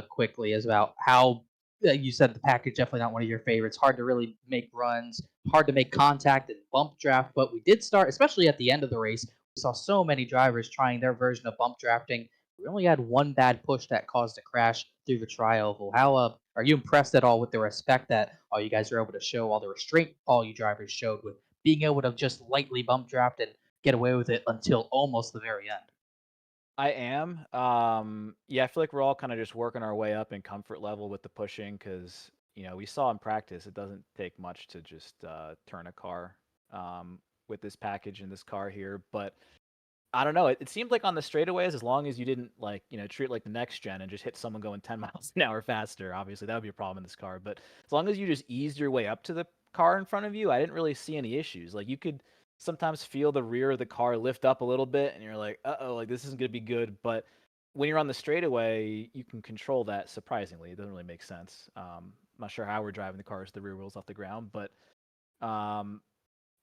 quickly is about how you said the package definitely not one of your favorites. Hard to really make runs, hard to make contact and bump draft, but we did start, especially at the end of the race. We saw so many drivers trying their version of bump drafting. We only had one bad push that caused a crash through the tri-oval. How are you impressed at all with the respect that all you guys are able to show, all the restraint all you drivers showed with being able to just lightly bump draft and get away with it until almost the very end? I am. Yeah, I feel like we're all kind of just working our way up in comfort level with the pushing because, we saw in practice it doesn't take much to just turn a car with this package in this car here. But I don't know. It seemed like on the straightaways, as long as you didn't treat it like the next gen and just hit someone going 10 miles an hour faster, obviously that would be a problem in this car. But as long as you just eased your way up to the car in front of you, I didn't really see any issues. Like you could sometimes feel the rear of the car lift up a little bit, and you're like, uh-oh, like this isn't gonna be good. But when you're on the straightaway, you can control that surprisingly. It doesn't really make sense. I'm not sure how we're driving the cars, the rear wheels off the ground, um,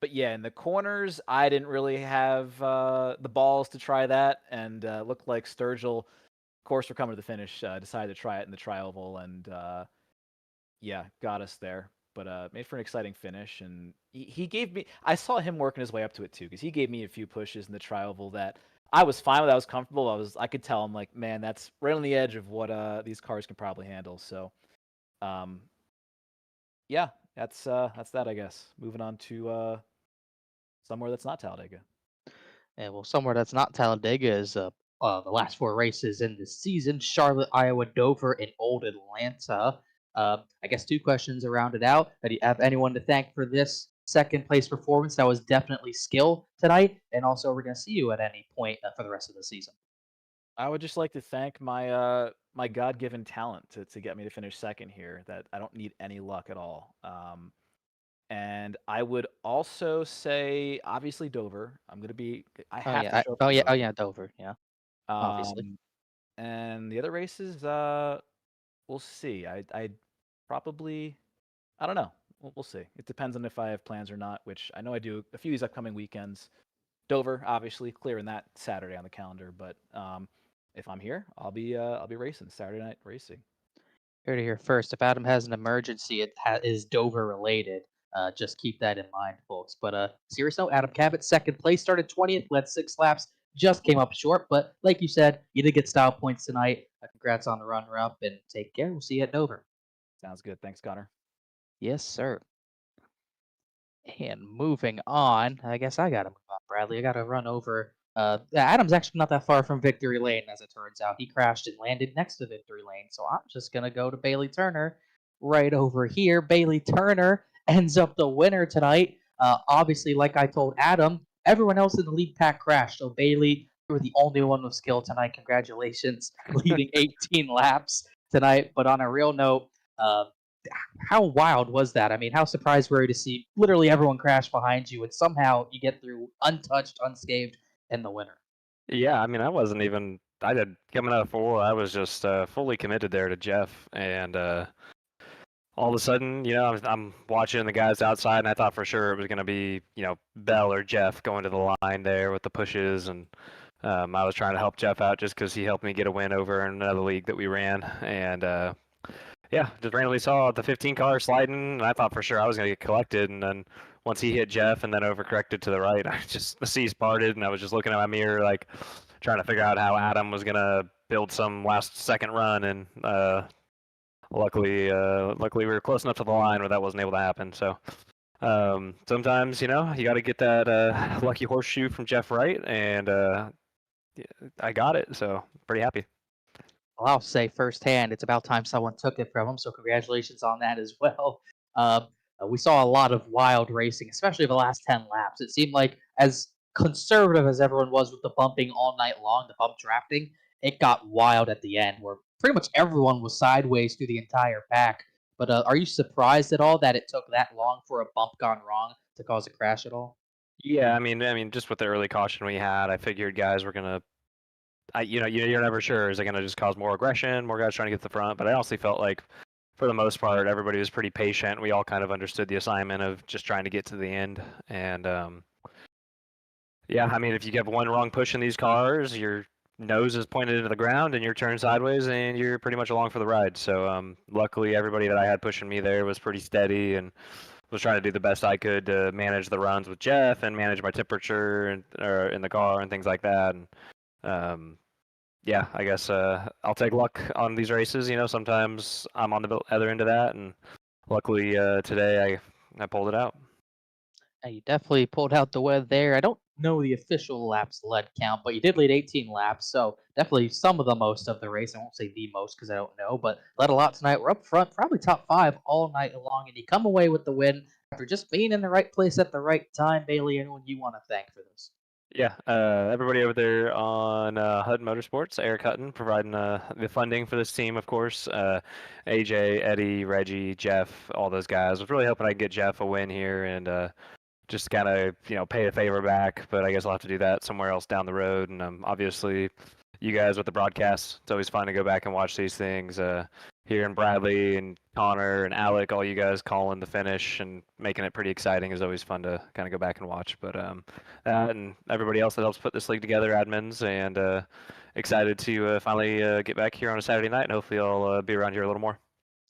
but yeah, in the corners, I didn't really have the balls to try that, and looked like Sturgill, of course, we're coming to the finish, decided to try it in the tri-oval, and yeah, got us there. But made for an exciting finish, and he gave me. I saw him working his way up to it too, because he gave me a few pushes in the tri-oval that I was fine with. I was comfortable. I could tell. I'm like, man, that's right on the edge of what these cars can probably handle. So, um, yeah, that's that, I guess. Moving on to somewhere that's not Talladega. And well, somewhere that's not Talladega is the last 4 races in the season: Charlotte, Iowa, Dover, and Old Atlanta. I guess 2 questions around it out. Do you have anyone to thank for this second place performance? That was definitely skill tonight, and also we're going to see you at any point for the rest of the season. I would just like to thank my God-given talent to get me to finish second here. That I don't need any luck at all. And I would also say, obviously, Dover. I Oh have to yeah, show oh for yeah, oh Dover. yeah, Dover. Yeah, obviously. And the other races, we'll see. I probably, I don't know. We'll see. It depends on if I have plans or not. Which I know I do a few of these upcoming weekends. Dover, obviously, clearing that Saturday on the calendar. But if I'm here, I'll be racing Saturday night racing. Here to hear first. If Adam has an emergency, it is Dover related. Just keep that in mind, folks. But serious note, Adam Cabot, second place, started 20th, led 6 laps, just came up short. But like you said, you did get style points tonight. Congrats on the runner-up, and take care. We'll see you at Dover. Sounds good. Thanks, Connor. Yes, sir. And moving on, I guess I gotta move on, Bradley. I gotta run over Adam's actually not that far from victory lane, as it turns out. He crashed and landed next to victory lane, so I'm just gonna go to Bailey Turner right over here. Bailey Turner ends up the winner tonight. Obviously, like I told Adam, everyone else in the lead pack crashed, so Bailey, you were the only one with skill tonight. Congratulations, leading 18 laps tonight. But on a real note, how wild was that? I mean, how surprised were you to see literally everyone crash behind you, and somehow you get through untouched, unscathed, and the winner? Yeah, I mean, I did coming out of 4, I was just fully committed there to Jeff. And all of a sudden, I'm watching the guys outside, and I thought for sure it was going to be, Bell or Jeff going to the line there with the pushes. And I was trying to help Jeff out just because he helped me get a win over in another league that we ran. And yeah, just randomly saw the 15 car sliding, and I thought for sure I was going to get collected. And then once he hit Jeff and then overcorrected to the right, the seas parted, and I was just looking at my mirror, like trying to figure out how Adam was going to build some last second run. And luckily we were close enough to the line where that wasn't able to happen. So sometimes, you got to get that lucky horseshoe from Jeff Wright, and I got it. So pretty happy. Well, I'll say firsthand, it's about time someone took it from him, so congratulations on that as well. We saw a lot of wild racing, especially the last 10 laps. It seemed like, as conservative as everyone was with the bumping all night long, the bump drafting, it got wild at the end, where pretty much everyone was sideways through the entire pack. But are you surprised at all that it took that long for a bump gone wrong to cause a crash at all? Yeah, I mean, just with the early caution we had, I figured guys were gonna. You're never sure. Is it going to just cause more aggression, more guys trying to get to the front? But I honestly felt like, for the most part, everybody was pretty patient. We all kind of understood the assignment of just trying to get to the end. And yeah, I mean, if you get one wrong push in these cars, your nose is pointed into the ground and you're turned sideways, and you're pretty much along for the ride. So luckily, everybody that I had pushing me there was pretty steady and was trying to do the best I could to manage the runs with Jeff and manage my temperature in the car and things like that. And yeah, I guess I'll take luck on these races. Sometimes I'm on the other end of that, and luckily today I pulled it out. You definitely pulled out the win there. I don't know the official laps led count, but you did lead 18 laps, so definitely some of the most of the race. I won't say the most because I don't know, but led a lot tonight. We're up front, probably top 5 all night long, and you come away with the win after just being in the right place at the right time. Bailey, anyone you want to thank for this? Yeah, everybody over there on Hutton Motorsports, Eric Hutton, providing the funding for this team, of course. AJ, Eddie, Reggie, Jeff, all those guys. I was really hoping I could get Jeff a win here and just kind of, pay a favor back. But I guess I'll have to do that somewhere else down the road. And obviously, you guys with the broadcast, it's always fun to go back and watch these things. Here in Bradley and Connor and Alec, all you guys calling the finish and making it pretty exciting is always fun to kind of go back and watch. But that and everybody else that helps put this league together, admins, and excited to finally get back here on a Saturday night, and hopefully I'll be around here a little more.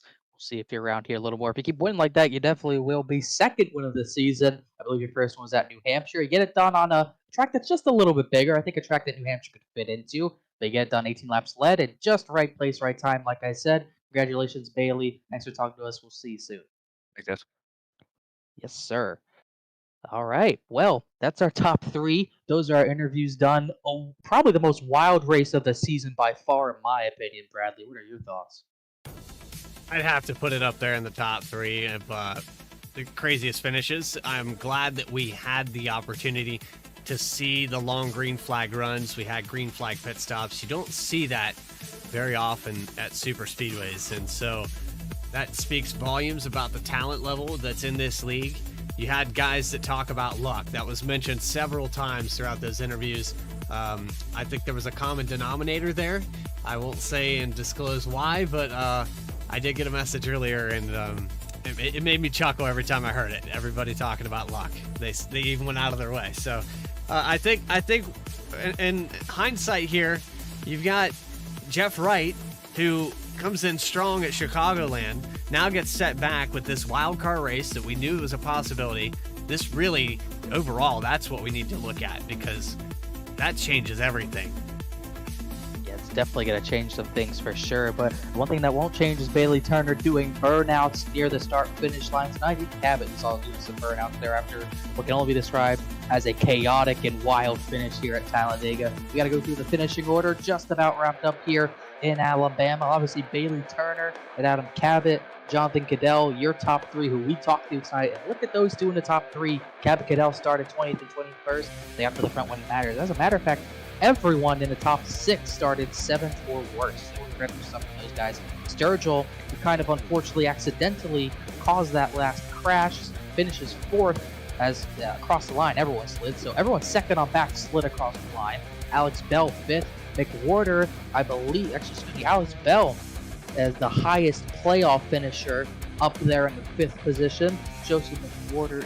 We'll see if you're around here a little more. If you keep winning like that, you definitely will be. Second win of the season. I believe your first one was at New Hampshire. You get it done on a track that's just a little bit bigger. I think a track that New Hampshire could fit into. They get it done 18 laps led and just right place, right time, like I said. Congratulations, Bailey. Thanks for talking to us. We'll see you soon. Thanks, guys. Yes, sir. All right. Well, that's our top 3. Those are our interviews done. Oh, probably the most wild race of the season by far, in my opinion. Bradley, what are your thoughts? I'd have to put it up there in the top 3 of the craziest finishes. I'm glad that we had the opportunity to see the long green flag runs. We had green flag pit stops. You don't see that very often at super speedways, and so that speaks volumes about the talent level that's in this league. You had guys that talk about luck. That was mentioned several times throughout those interviews. I think there was a common denominator there. I won't say and disclose why, but I did get a message earlier, and it made me chuckle every time I heard it. Everybody talking about luck. They even went out of their way. So I think in hindsight here, you've got Jeff Wright, who comes in strong at Chicagoland, now gets set back with this wild car race that we knew was a possibility. This really, overall, that's what we need to look at, because that changes everything. Yeah, it's definitely going to change some things for sure. But one thing that won't change is Bailey Turner doing burnouts near the start-finish line tonight. Even Cabot saw doing some burnouts there after what can only be described as a chaotic and wild finish here at Talladega. We got to go through the finishing order, just about wrapped up here in Alabama. Obviously, Bailey Turner and Adam Cabot, Jonathan Cadell, your top three who we talked to tonight. And look at those two in the top three. Cabot Cadell started 20th and 21st. They got to the front when it matters. As a matter of fact, everyone in the top six started 7th or worse. So we're credit for some of those guys. Sturgill, who kind of unfortunately accidentally caused that last crash, finishes 4th as across the line everyone slid. So everyone second on back slid across the line. Alex Bell 5th. McWhorter, I believe, Alex Bell as the highest playoff finisher up there in the 5th position. Joseph McWhorter.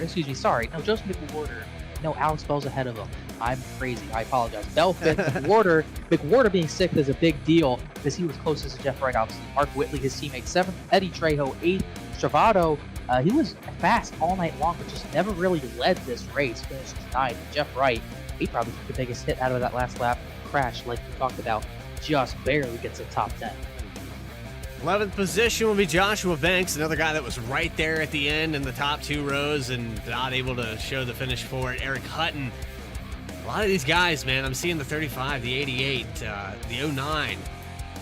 No, Alex Bell's ahead of him. I'm crazy. I apologize. Bell 5th. McWhorter being 6th is a big deal because he was closest to Jeff Wright, obviously. Mark Whitley, his teammate, 7th. Eddie Trejo, 8th. Travado, he was fast all night long, but just never really led this race. Finished 9th. Jeff Wright, he probably took the biggest hit out of that last lap. Crash, like we talked about, just barely gets a top 10. 11th position will be Joshua Banks, another guy that was right there at the end in the top 2 rows and not able to show the finish for it. Eric Hutton. A lot of these guys, man, I'm seeing the 35, the 88, the 09.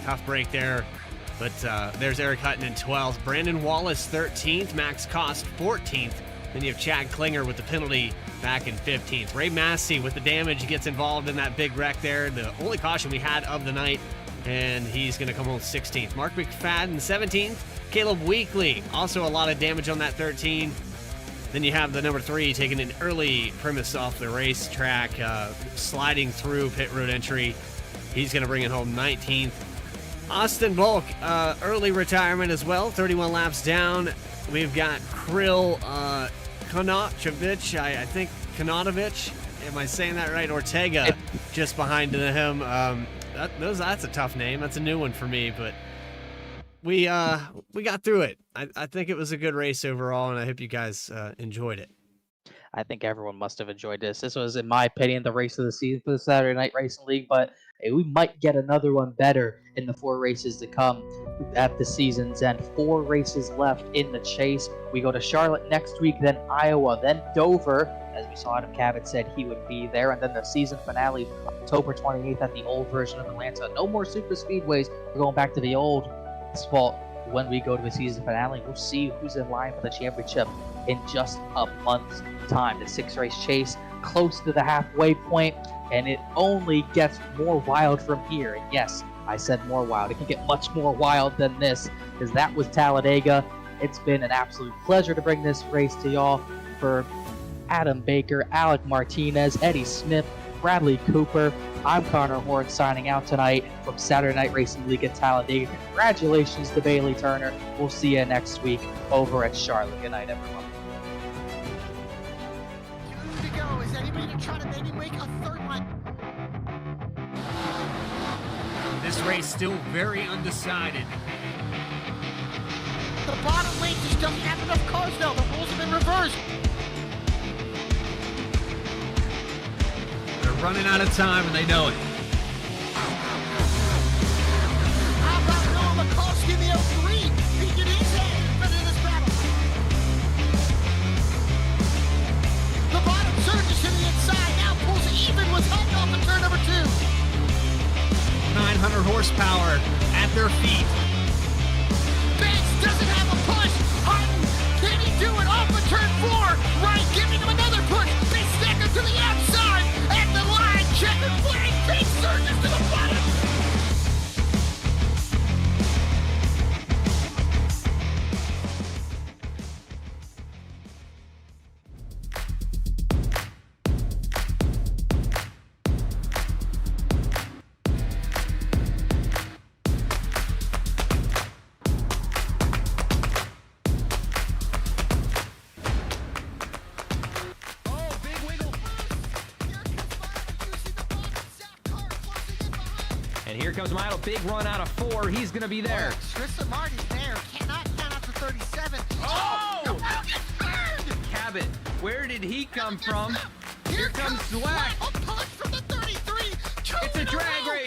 Tough break there. But there's Eric Hutton in 12th. Brandon Wallace, 13th. Max Cost, 14th. Then you have Chad Klinger with the penalty back in 15th. Ray Massey with the damage. He gets involved in that big wreck there. The only caution we had of the night. And he's going to come home 16th. Mark McFadden, 17th. Caleb Weekly, also a lot of damage on that 13. Then you have the number 3 taking an early premise off the racetrack, sliding through pit road entry. He's going to bring it home 19th. Austin Bulk, early retirement as well, 31 laps down. We've got Krill Konatovich, I think Konatovich. Am I saying that right? Ortega just behind him. That's a tough name. That's a new one for me, but we got through it. I think it was a good race overall, and I hope you guys enjoyed it. I think everyone must have enjoyed this. This was, in my opinion, the race of the season for the Saturday Night Racing League, but hey, we might get another one better in the 4 races to come at the season's end. 4 races left in the chase. We go to Charlotte next week, then Iowa, then Dover. As we saw, Adam Cabot said he would be there. And then the season finale, October 28th at the old version of Atlanta. No more super speedways. We're going back to the old asphalt. When we go to the season finale, we'll see who's in line for the championship in just a month's time. The 6-race chase close to the halfway point, and it only gets more wild from here. And yes, I said more wild. It can get much more wild than this, because that was Talladega. It's been an absolute pleasure to bring this race to y'all. For Adam Baker, Alec Martinez, Eddie Smith, Bradley Cooper, I'm Connor Horn signing out tonight from Saturday Night Racing League at Talladega. Congratulations to Bailey Turner. We'll see you next week over at Charlotte. Good night, everyone. To go. Is anybody to try to maybe make a third one? This race still very undecided. The bottom lane just doesn't have enough cars now. The rules have been reversed. They're running out of time and they know it. How about Noah McCoskey in the 03? He did his hand in this battle. The bottom surges to the inside. Now pulls even with Hutton off the turn number 2. 900 horsepower at their feet. Banks doesn't have a push. Hutton, can he do it off of turn 4? Right, giving him another push. Big stacker to the outside. At the line, checkered flag. Big surges to the bottom. And here comes Milo, big run out of 4. He's going to be there. Tristan Martin's there. Cannot count out to 37. Oh! The wheel gets burned! Cabot, where did he come from? Here comes Zwack. A push from the 33. It's a drag race.